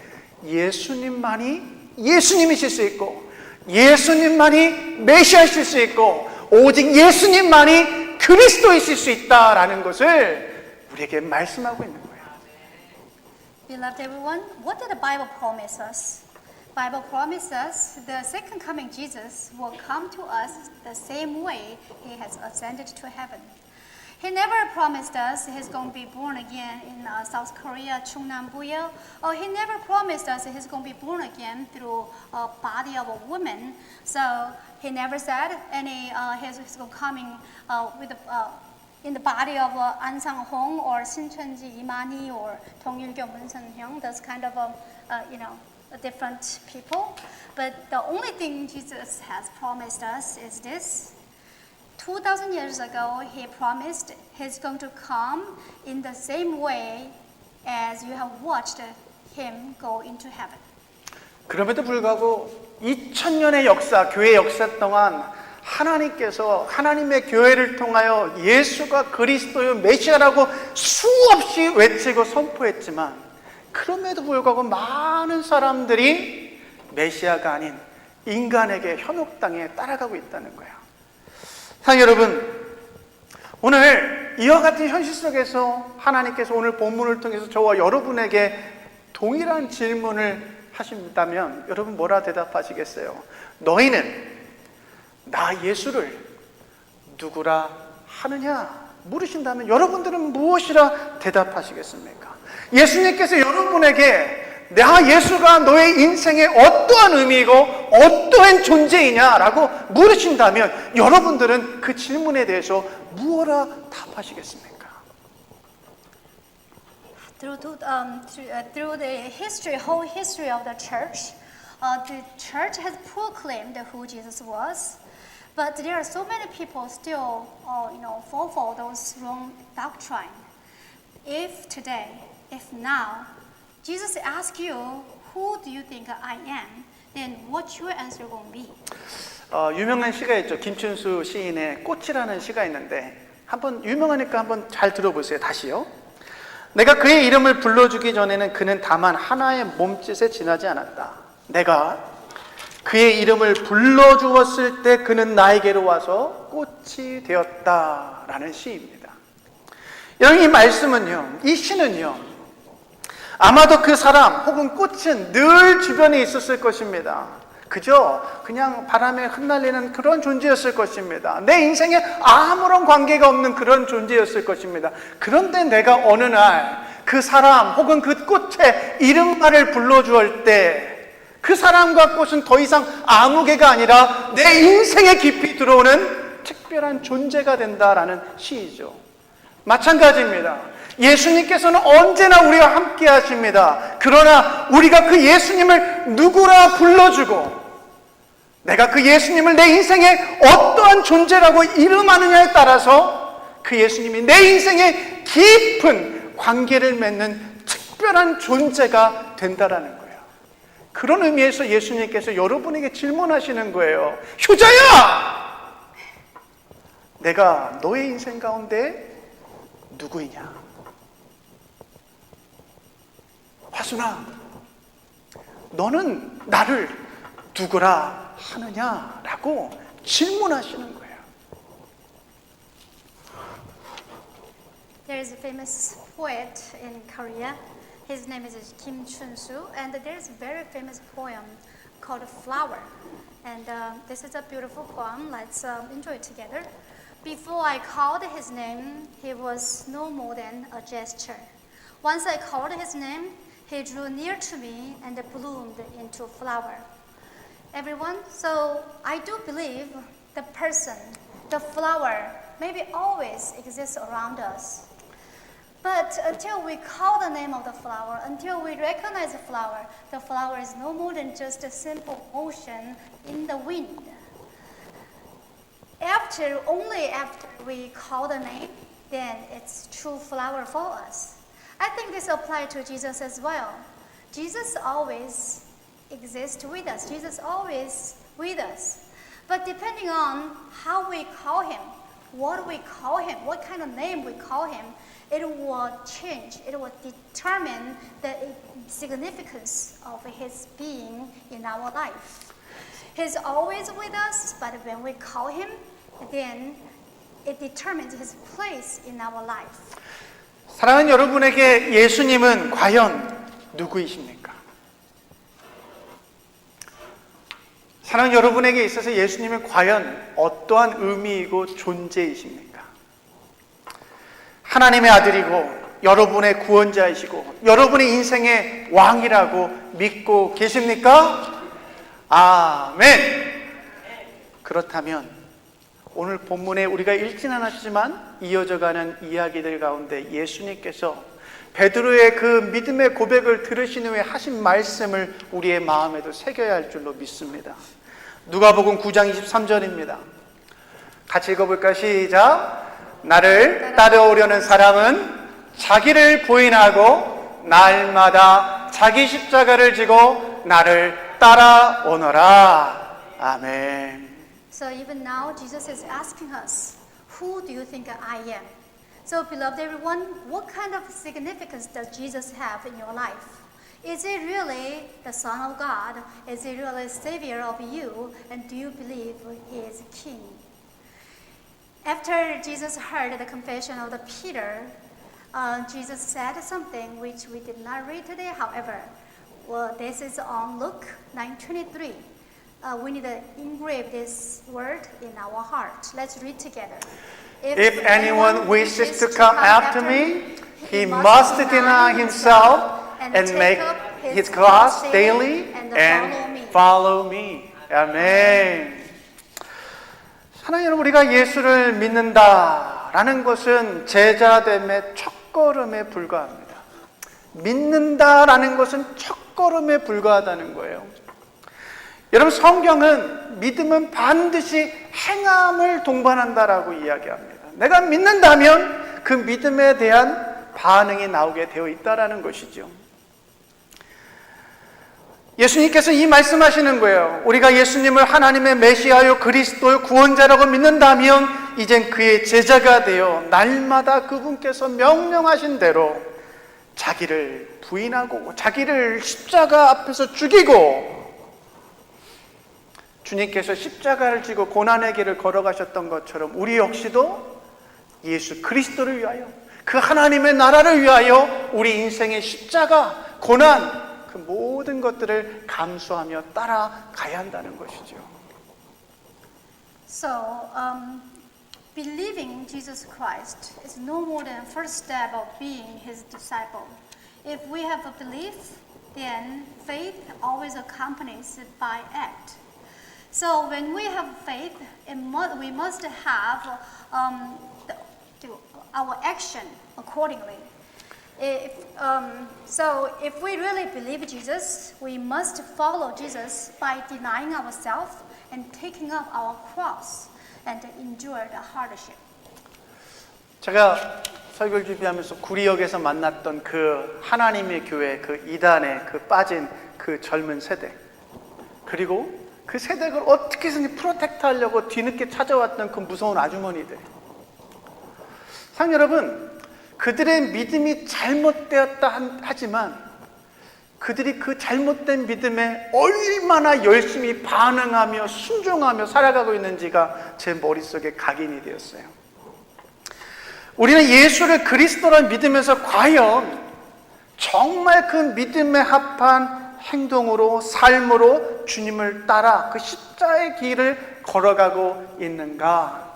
예수님만이 예수님이실 수 있고 예수님만이 메시아이실 수 있고 오직 예수님만이 그리스도이실 수 있다라는 것을 우리에게 말씀하고 있는 거예요. Beloved everyone, what did the Bible promise us? Bible promises us the second coming Jesus will come to us the same way he has ascended to heaven. He never promised us he's going to be born again in South Korea, Chungnam-buyo, or he never promised us he's going to be born again through a body of a woman. So he never said he's coming with in the body of An Sang-hong or Shin Chun-ji Imani or Dong Yul-gyo, Moon Sun-hyung, those kind of different people. But the only thing Jesus has promised us is this. 2,000 years ago, he promised he's going to come in the same way as you have watched him go into heaven. 그럼에도 불구하고 2000년의 역사, 교회 역사 동안 하나님께서 하나님의 교회를 통하여 예수가 그리스도요 메시아라고 수없이 외치고 선포했지만 그럼에도 불구하고 많은 사람들이 메시아가 아닌 인간에게 현혹당해 따라가고 있다는 거예요. 사랑하는 여러분, 오늘 이와 같은 현실 속에서 하나님께서 오늘 본문을 통해서 저와 여러분에게 동일한 질문을 하신다면 여러분 뭐라 대답하시겠어요? 너희는 나 예수를 누구라 하느냐 물으신다면 여러분들은 무엇이라 대답하시겠습니까? 예수님께서 여러분에게 나 예수가 너의 인생에 어떠한 의미이고 어떠한 존재이냐라고 물으신다면 여러분들은 그 질문에 대해서 무엇라 답하시겠습니까? Through the whole history of the church has proclaimed who Jesus was, but there are so many people still, fall for those wrong doctrine. If today, if now, Jesus asks you, who do you think I am? Then what's your answer going to be? 유명한 시가 있죠. 김춘수 시인의 꽃이라는 시가 있는데 한번 유명하니까 한번 잘 들어보세요. 다시요. 내가 그의 이름을 불러주기 전에는 그는 다만 하나의 몸짓에 지나지 않았다. 내가 그의 이름을 불러주었을 때 그는 나에게로 와서 꽃이 되었다라는 시입니다. 여러분 이 말씀은요, 이 시는요, 아마도 그 사람 혹은 꽃은 늘 주변에 있었을 것입니다. 그저 그냥 바람에 흩날리는 그런 존재였을 것입니다. 내 인생에 아무런 관계가 없는 그런 존재였을 것입니다. 그런데 내가 어느 날 그 사람 혹은 그 꽃의 이름말을 불러주었을 때 그 사람과 꽃은 더 이상 아무개가 아니라 내 인생에 깊이 들어오는 특별한 존재가 된다라는 시이죠. 마찬가지입니다. 예수님께서는 언제나 우리와 함께 하십니다. 그러나 우리가 그 예수님을 누구라 불러주고 내가 그 예수님을 내 인생에 어떠한 존재라고 이름하느냐에 따라서 그 예수님이 내 인생에 깊은 관계를 맺는 특별한 존재가 된다라는 거예요. 그런 의미에서 예수님께서 여러분에게 질문하시는 거예요. 효자야! 내가 너의 인생 가운데 누구이냐? 화순아, 너는 나를 누구라 하느냐라고 질문하시는 거예요. There is a famous poet in Korea. His name is Kim Chun-soo, and there is a very famous poem called Flower. And this is a beautiful poem. Let's enjoy it together. Before I called his name, he was no more than a gesture. Once I called his name, he drew near to me and bloomed into a flower. Everyone, so I do believe the person, the flower, maybe always exists around us. But until we call the name of the flower, until we recognize the flower is no more than just a simple motion in the wind. Only after we call the name, then it's true flower for us. I think this applies to Jesus as well. Jesus always exists with us. Jesus always with us. But depending on how we call him, what we call him, what kind of name we call him, it will change. It will determine the significance of his being in our life. He's always with us, but when we call him, then it determines his place in our life. 사랑하는 여러분에게 예수님은 과연 누구이십니까? 사랑하는 여러분에게 있어서 예수님은 과연 어떠한 의미이고 존재이십니까? 하나님의 아들이고 여러분의 구원자이시고 여러분의 인생의 왕이라고 믿고 계십니까? 아멘. 그렇다면 오늘 본문에 우리가 읽지는 않았지만 이어져가는 이야기들 가운데 예수님께서 베드로의 그 믿음의 고백을 들으신 후에 하신 말씀을 우리의 마음에도 새겨야 할 줄로 믿습니다. 누가복음 9장 23절입니다. 같이 읽어볼까요? 시작. 나를 따라오려는 사람은 자기를 부인하고 날마다 자기 십자가를 지고 나를 따라오너라. 아멘. So even now, Jesus is asking us, who do you think I am? So beloved everyone, what kind of significance does Jesus have in your life? Is he really the Son of God? Is he really Savior of you? And do you believe he is King? After Jesus heard the confession of the Peter, Jesus said something which we did not read today. However, well, this is on Luke 9:23. We need to engrave this word in our heart. Let's read together. If anyone wishes to come after me, he must deny himself and make his cross daily and follow me. 아멘. 사랑하는 여러분, 우리가 예수를 믿는다라는 것은 제자됨의 첫걸음에 불과합니다. 믿는다라는 것은 첫걸음에 불과하다는 거예요. 여러분, 성경은 믿음은 반드시 행함을 동반한다라고 이야기합니다. 내가 믿는다면 그 믿음에 대한 반응이 나오게 되어 있다라는 것이죠. 예수님께서 이 말씀하시는 거예요. 우리가 예수님을 하나님의 메시아요 그리스도의 구원자라고 믿는다면 이젠 그의 제자가 되어 날마다 그분께서 명령하신 대로 자기를 부인하고 자기를 십자가 앞에서 죽이고, 주님께서 십자가를 지고 고난의 길을 걸어가셨던 것처럼 우리 역시도 예수 그리스도를 위하여, 그 하나님의 나라를 위하여 우리 인생의 십자가, 고난, 그 모든 것들을 감수하며 따라가야 한다는 것이죠. So, believing Jesus Christ is no more than a first step of being His disciple. If we have a belief, then faith always accompanies by act. So, when we have faith, we must have our action accordingly. If we really believe Jesus, we must follow Jesus by denying ourselves and taking up our cross and endure the hardship. 제가 설교를 준비하면서 구리역에서 만났던 그 하나님의 교회, 그 이단에 그 빠진 그 젊은 세대, 그리고 그 세대를 어떻게 해서든 프로텍트 하려고 뒤늦게 찾아왔던 그 무서운 아주머니들. 상 여러분, 그들의 믿음이 잘못되었다 하지만 그들이 그 잘못된 믿음에 얼마나 열심히 반응하며 순종하며 살아가고 있는지가 제 머릿속에 각인이 되었어요. 우리는 예수를 그리스도라 믿으면서 과연 정말 그 믿음에 합한 행동으로, 삶으로 주님을 따라 그 십자의 길을 걸어가고 있는가?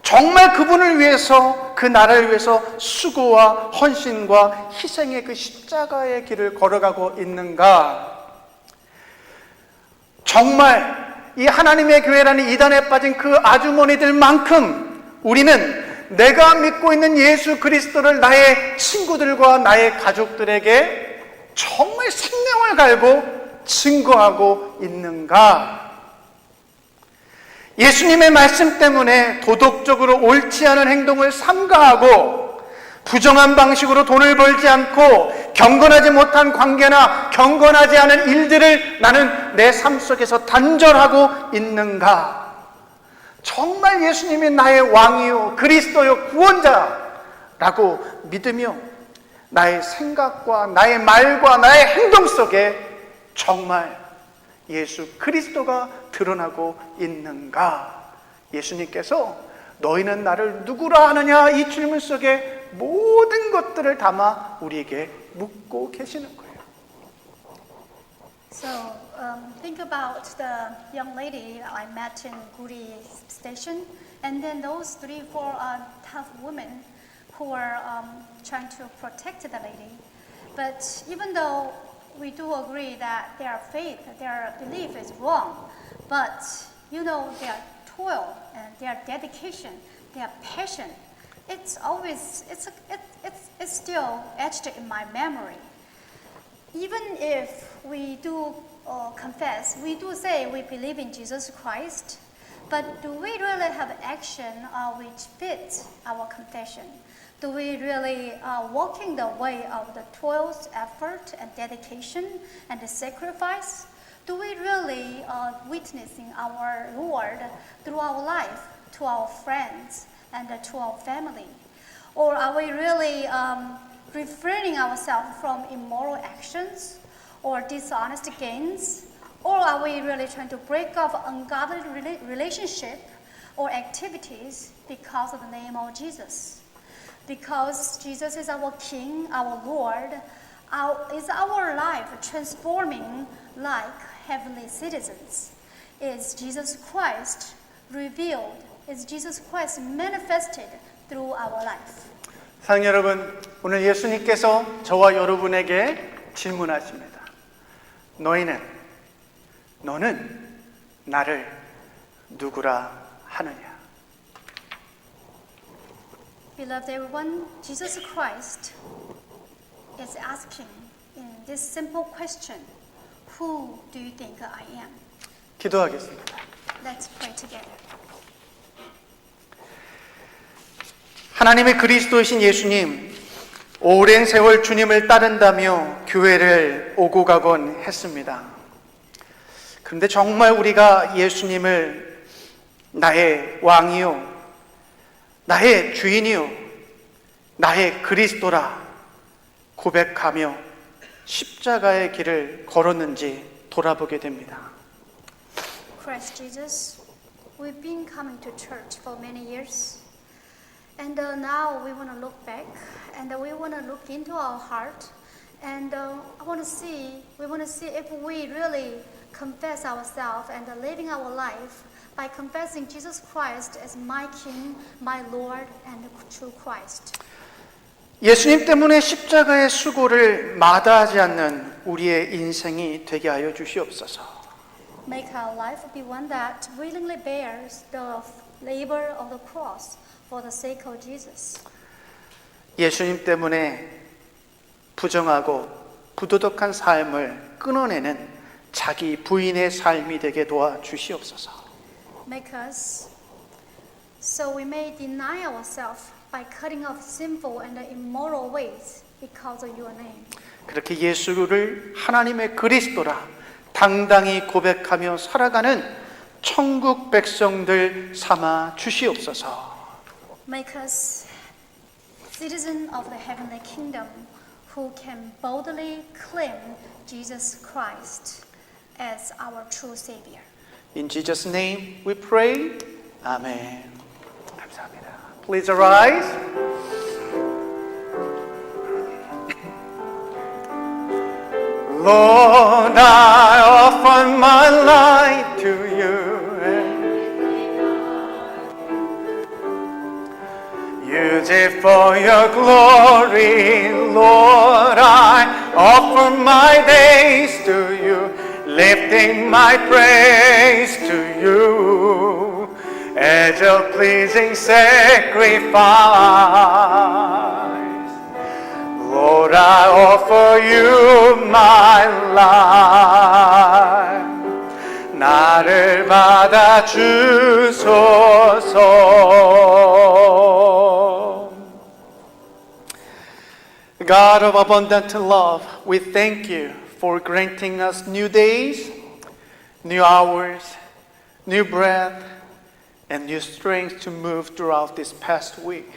정말 그분을 위해서, 그 나라를 위해서 수고와 헌신과 희생의 그 십자가의 길을 걸어가고 있는가? 정말 이 하나님의 교회라는 이단에 빠진 그 아주머니들만큼 우리는 내가 믿고 있는 예수 그리스도를 나의 친구들과 나의 가족들에게 정말 생명을 갈고 증거하고 있는가? 예수님의 말씀 때문에 도덕적으로 옳지 않은 행동을 삼가하고 부정한 방식으로 돈을 벌지 않고 경건하지 못한 관계나 경건하지 않은 일들을 나는 내 삶 속에서 단절하고 있는가? 정말 예수님이 나의 왕이요 그리스도요 구원자라고 믿으며 나의 생각과 나의 말과 나의 행동 속에 정말 예수 그리스도가 드러나고 있는가? 예수님께서 너희는 나를 누구라 하느냐 이 질문 속에 모든 것들을 담아 우리에게 묻고 계시는 거예요. So, think about the young lady I met in Guri station, and then those 3-4 tough women who were trying to protect the lady. But even though we do agree that their faith, their belief is wrong, but you know, they are toil and their dedication, their passion, it's still etched in my memory. Even if we do confess, we do say we believe in Jesus Christ, but do we really have action which fits our confession? Do we really walking the way of the toils, effort, and dedication, and the sacrifice? Do we really witnessing our Lord through our life to our friends and to our family? Or are we really refraining ourselves from immoral actions or dishonest gains? Or are we really trying to break off ungodly relationship or activities because of the name of Jesus? Because Jesus is our King, our Lord, is our life transforming like heavenly citizens? Is Jesus Christ revealed? Is Jesus Christ manifested through our life? 사랑 여러분, 오늘 예수님께서 저와 여러분에게 질문하십니다. 너는 나를 누구라 하느냐? Beloved everyone, Jesus Christ is asking in this simple question, who do you think I am? 기도하겠습니다. Let's pray together. 하나님의 그리스도이신 예수님, 오랜 세월 주님을 따른다며 교회를 오고 가곤 했습니다. 그런데 정말 우리가 예수님을 나의 왕이요, 나의 주인이요, 나의 그리스도라 고백하며 십자가의 길을 걸었는지 돌아보게 됩니다. Christ Jesus, we've been coming to church for many years. And now we want to look back and we want to look into our heart and we want to see if we really confess ourselves and living our life by confessing Jesus Christ as my King, my Lord, and true Christ. 예수님 때문에 십자가의 수고를 마다하지 않는 우리의 인생이 되게 하여 주시옵소서. Make our life be one that willingly bears the labor of the cross for the sake of Jesus. 예수님 때문에 부정하고 부도덕한 삶을 끊어내는 자기 부인의 삶이 되게 도와 주시옵소서. Make us so we may deny ourselves by cutting off sinful and immoral ways because of your name. 그렇게 예수를 하나님의 그리스도라 당당히 고백하며 살아가는 천국 백성들 삼아 주시옵소서. Make us citizens of the heavenly kingdom who can boldly claim Jesus Christ as our true Savior. In Jesus' name we pray. Amen. 감사합니다. Please arise. Lord, I offer my life to you. Use it for your glory, Lord. I offer my days to you, lifting my praise to you as a pleasing sacrifice. Lord, I offer you my life. 나를 받아 주소서. God of abundant love, we thank you for granting us new days, new hours, new breath, and new strength to move throughout this past week.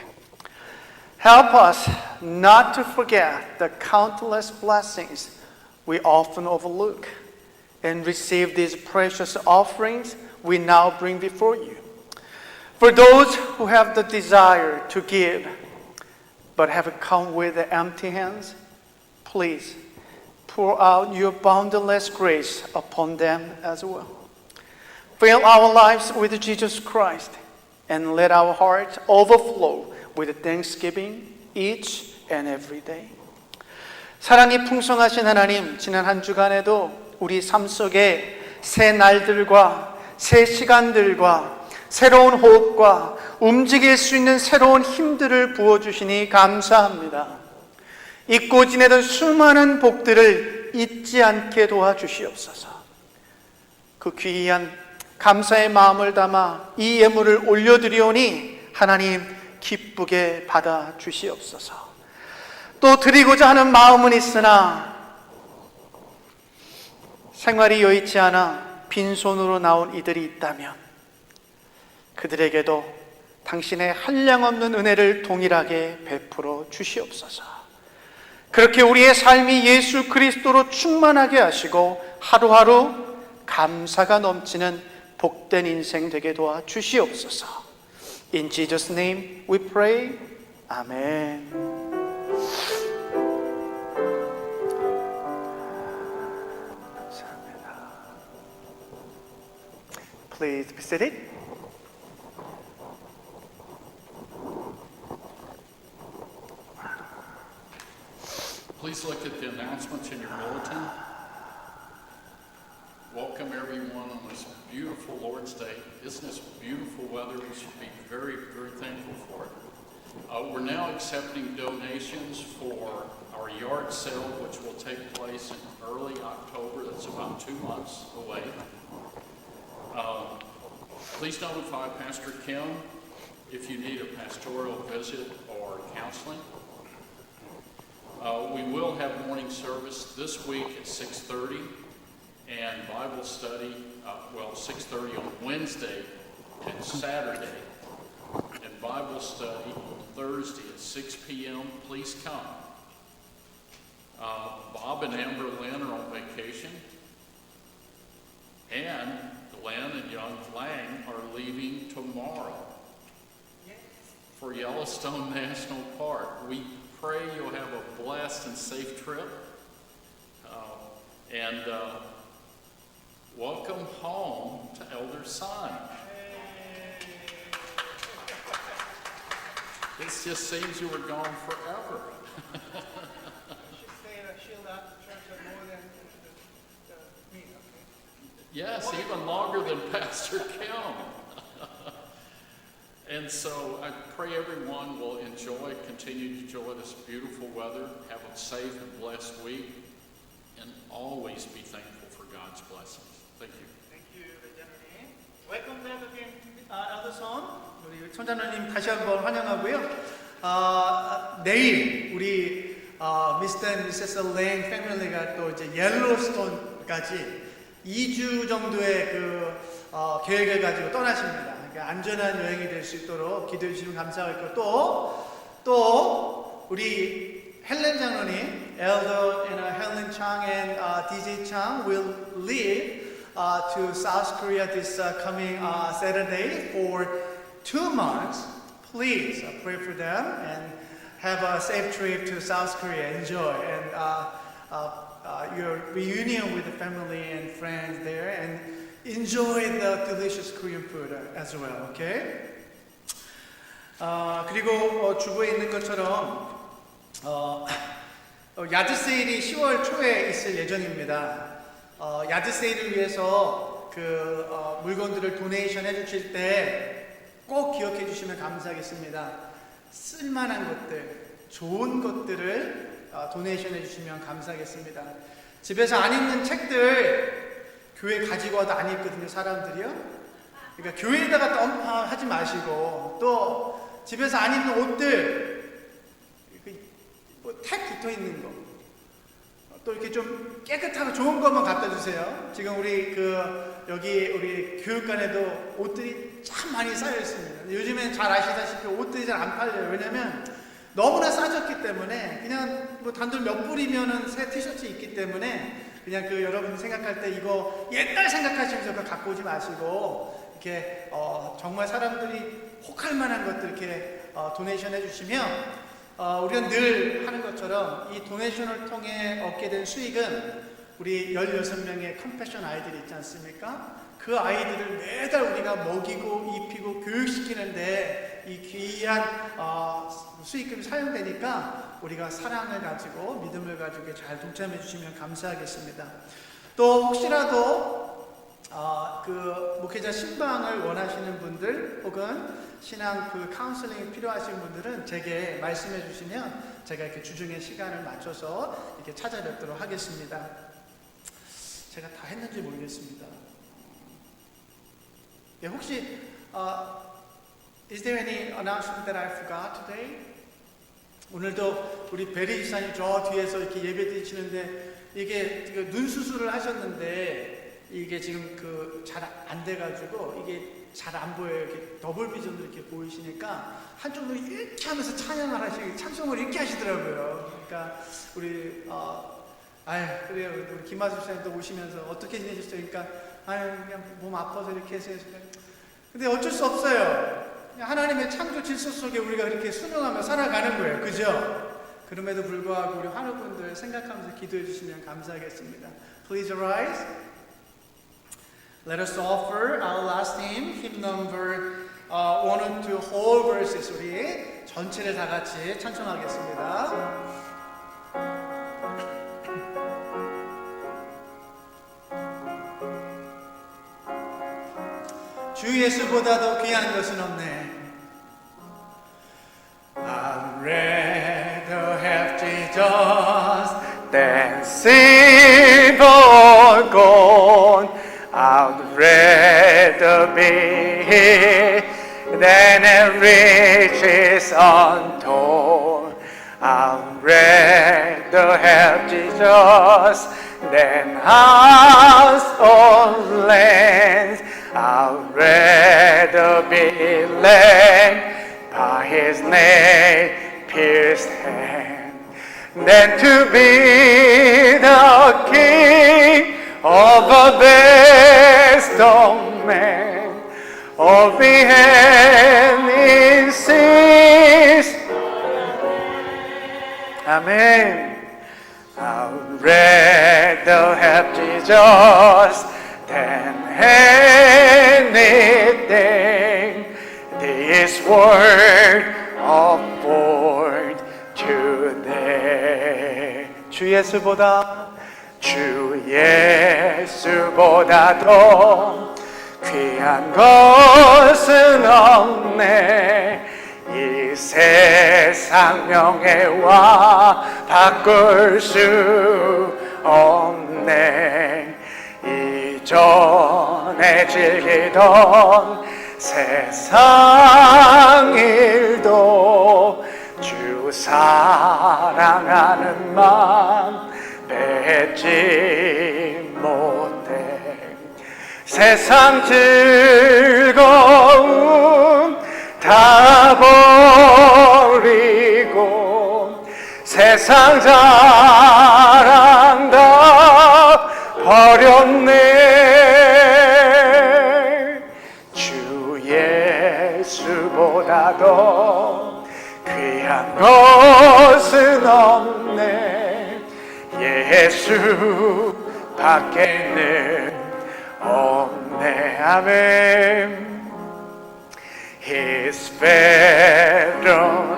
Help us not to forget the countless blessings we often overlook and receive these precious offerings we now bring before you. For those who have the desire to give but have come with empty hands, please pour out your boundless grace upon them as well. Fill our lives with Jesus Christ and let our hearts overflow with thanksgiving each and every day. 사랑이 풍성하신 하나님, 지난 한 주간에도 우리 삶 속에 새 날들과 새 시간들과 새로운 호흡과 움직일 수 있는 새로운 힘들을 부어주시니 감사합니다. 잊고 지내던 수많은 복들을 잊지 않게 도와주시옵소서. 그 귀한 감사의 마음을 담아 이 예물을 올려드리오니 하나님 기쁘게 받아주시옵소서. 또 드리고자 하는 마음은 있으나 생활이 여의치 않아 빈손으로 나온 이들이 있다면 그들에게도 당신의 한량없는 은혜를 동일하게 베풀어 주시옵소서. 그렇게 우리의 삶이 예수 그리스도로 충만하게 하시고 하루하루 감사가 넘치는 복된 인생 되게 도와 주시옵소서. In Jesus' name we pray. 아멘. 감사합니다. Please be seated. Please look at the announcements in your bulletin. Welcome everyone on this beautiful Lord's Day. Isn't this beautiful weather? We should be very, very thankful for it. We're now accepting donations for our yard sale, which will take place in early October. That's about 2 months away. Please notify Pastor Kim if you need a pastoral visit or counseling. We will have morning service this week at 6:30 and Bible study, 6:30 on Wednesday and Saturday, and Bible study on Thursday at 6 p.m. Please come. Bob and Amber Lynn are on vacation, and Glenn and young Lang are leaving tomorrow for Yellowstone National Park. We pray you'll have a blessed and safe trip. And welcome home to Elder Son. It just seems you were gone forever. You should say that she left the church more than me, okay? Yes, even longer than Pastor Kim. And so I pray everyone will continue to enjoy this beautiful weather, have a safe and blessed week, and always be thankful for God's blessings. Thank you. Thank you, 대장님. Welcome back again, Elder Son. 우리 손자님 다시 한번 환영하고요. 내일 우리 미스터 앤 미세스 랭 패밀리가 또 이제 옐로스톤까지 2주 정도의 그 계획을 가지고 떠나십니다. 그러니까 안전한 여행이 될 수 있도록 기도해 주시면 감사하겠고 또 우리 헬렌 장로님, Elder Helen Chang and DJ Chang will leave to South Korea this coming Saturday for 2 months. Please pray for them and have a safe trip to South Korea. Enjoy and your reunion with the family and friends there, and enjoy the delicious Korean food as well. Okay? 그리고 주보에 있는 것처럼 야드 세일이 10월 초에 있을 예정입니다. 야드 세일을 위해서 그 물건들을 도네이션 해주실 때 꼭 기억해 주시면 감사하겠습니다. 쓸만한 것들, 좋은 것들을 도네이션 해주시면 감사하겠습니다. 집에서 안 읽는 책들 교회 가지고 와도 안 읽거든요, 사람들이요. 그러니까 교회에다가 덤파하지 마시고, 또 집에서 안 입는 옷들, 택 붙어 있는 거, 또 이렇게 좀 깨끗하고 좋은 것만 갖다 주세요. 지금 우리 여기 우리 교육관에도 옷들이 참 많이 쌓여 있습니다. 요즘엔 잘 아시다시피 옷들이 잘 안 팔려요. 왜냐면 너무나 싸졌기 때문에, 그냥 뭐 단돈 몇 불이면은 새 티셔츠 입기 때문에 그냥 여러분 생각할 때 이거 옛날 생각하시면서 그거 갖고 오지 마시고, 이렇게 정말 사람들이 혹할 만한 것들 이렇게 도네이션 해주시면, 우리가 늘 하는 것처럼 이 도네이션을 통해 얻게 된 수익은 우리 16명의 컴패션 아이들이 있지 않습니까? 그 아이들을 매달 우리가 먹이고 입히고 교육시키는데 이 귀한 수익금이 사용되니까 우리가 사랑을 가지고 믿음을 가지고 잘 동참해 주시면 감사하겠습니다. 또 혹시라도 그 목회자 신방을 원하시는 분들 혹은 신앙 그 카운슬링이 필요하신 분들은 제게 말씀해 주시면 제가 이렇게 주중에 시간을 맞춰서 이렇게 찾아뵙도록 하겠습니다. 제가 다 했는지 모르겠습니다. 예, 혹시 is there any announcement that I forgot today? 오늘도 우리 베리 지사님 저 뒤에서 이렇게 예배 드리시는데 이게 그 눈 수술을 하셨는데 이게 지금 그 잘 안 돼가지고 이게 잘 안 보여요. 이렇게 더블 비전으로 이렇게 보이시니까 한쪽 눈이 이렇게 하면서 찬양을 하시고 찬송을 이렇게 하시더라고요. 그러니까 우리 그래요. 우리 김하수 씨도 오시면서 어떻게 지내셨어요? 그러니까 그냥 몸 아파서 이렇게 해서 근데 어쩔 수 없어요. 그냥 하나님의 창조 질서 속에 우리가 그렇게 순응하며 살아가는 거예요. 그죠? 그럼에도 불구하고 우리 환우분들 생각하면서 기도해 주시면 감사하겠습니다. Please arise. Let us offer our last hymn, hymn number 1 and 2 whole verses. 우리 전체를 다 같이 찬송하겠습니다. 주 예수보다 더 귀한 것은 없네. I'd rather have Jesus than silver or gold. I'd rather be here than have riches untold. I'd rather have Jesus than house or lands. I'd rather be led by His nail-pierced hand than to be the king of a vast domain, or be held in sins. Amen. I'd rather have Jesus than anything this world afford today. 주 예수보다 더 귀한 것은 없네. 이 세상 명예와 바꿀 수 없네. 이전에 즐기던 세상 일도 주 사랑하는 마음 뺏지 못해. 세상 즐거움 다 버리고 세상 자랑 다 버렸네. 주 예수보다 더 귀한 것은 없네. 예수밖에는 없네. 아멘. His veteran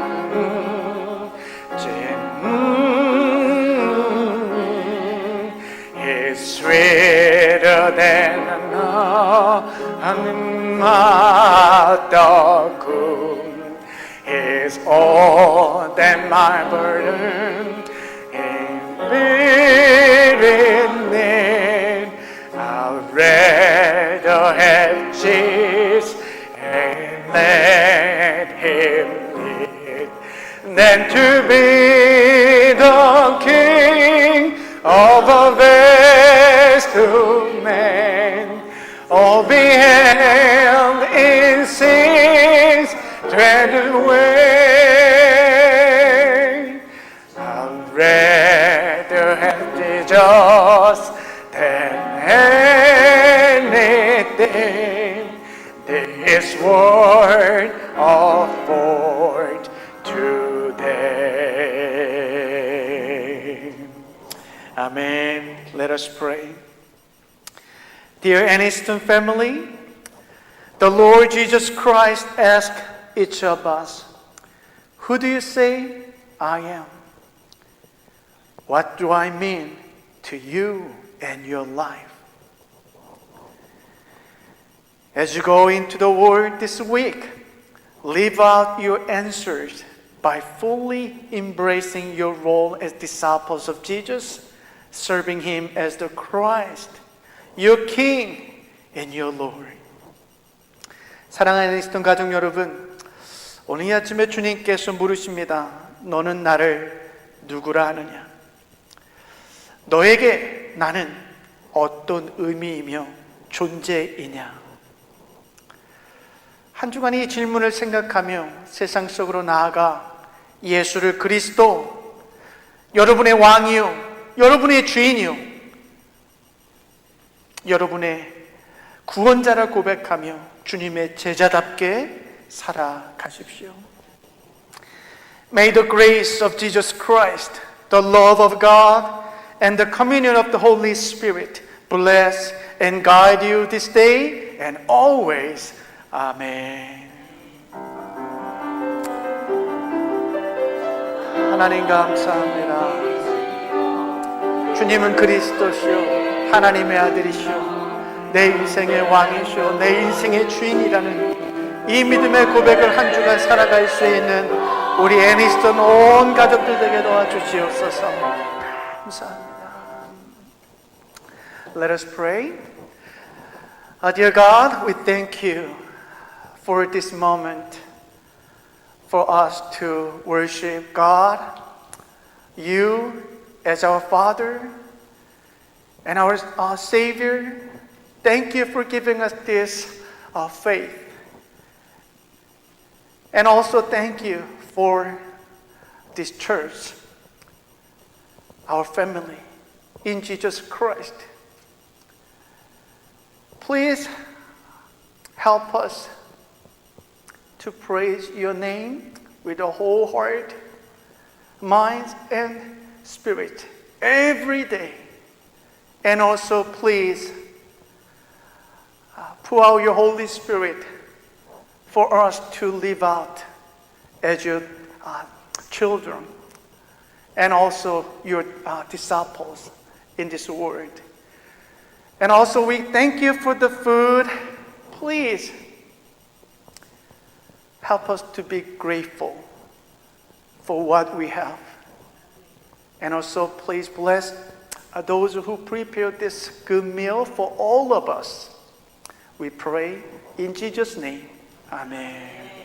is sweeter than an mother is all that my burden and bearing need. I'd rather have Jesus and let Him lead than to be the king of a vast domain, or be held in sin's dreaded way. I'd rather have Jesus than anything this world afford today. Amen. Let us pray. Dear Aniston family, the Lord Jesus Christ asked each of us, who do you say I am? What do I mean to you and your life? As you go into the world this week, live out your answers by fully embracing your role as disciples of Jesus, serving Him as the Christ, your King and your Lord. 사랑하는 이스턴 가족 여러분, 오늘 이 아침에 주님께서 물으십니다. 너는 나를 누구라 하느냐? 너에게 나는 어떤 의미이며 존재이냐? 한 주간 이 질문을 생각하며 세상 속으로 나아가 예수를 그리스도, 여러분의 왕이요, 여러분의 주인이요, 여러분의 구원자를 고백하며 주님의 제자답게 살아가십시오. May the grace of Jesus Christ, the love of God, and the communion of the Holy Spirit bless and guide you this day and always. 아멘. 하나님 감사합니다. 주님은 그리스도시요, 하나님의 아들이시요, 내 인생의 왕이시요, 내 인생의 주인이라는 이 믿음의 고백을 한 주간 살아갈 수 있는 우리 애니스턴 온 가족들 되게 도와주시옵소서. 감사합니다. Let us pray. Dear God, we thank you for this moment, for us to worship God, you as our Father and our Savior. Thank you for giving us this faith. And also thank you for this church, our family in Jesus Christ. Please help us to praise your name with a whole heart, mind, and spirit every day. And also please pour out your Holy Spirit for us to live out as your children and also your disciples in this world. And also we thank you for the food. Please help us to be grateful for what we have. And also please bless those who prepared this good meal for all of us. We pray in Jesus' name. Amen.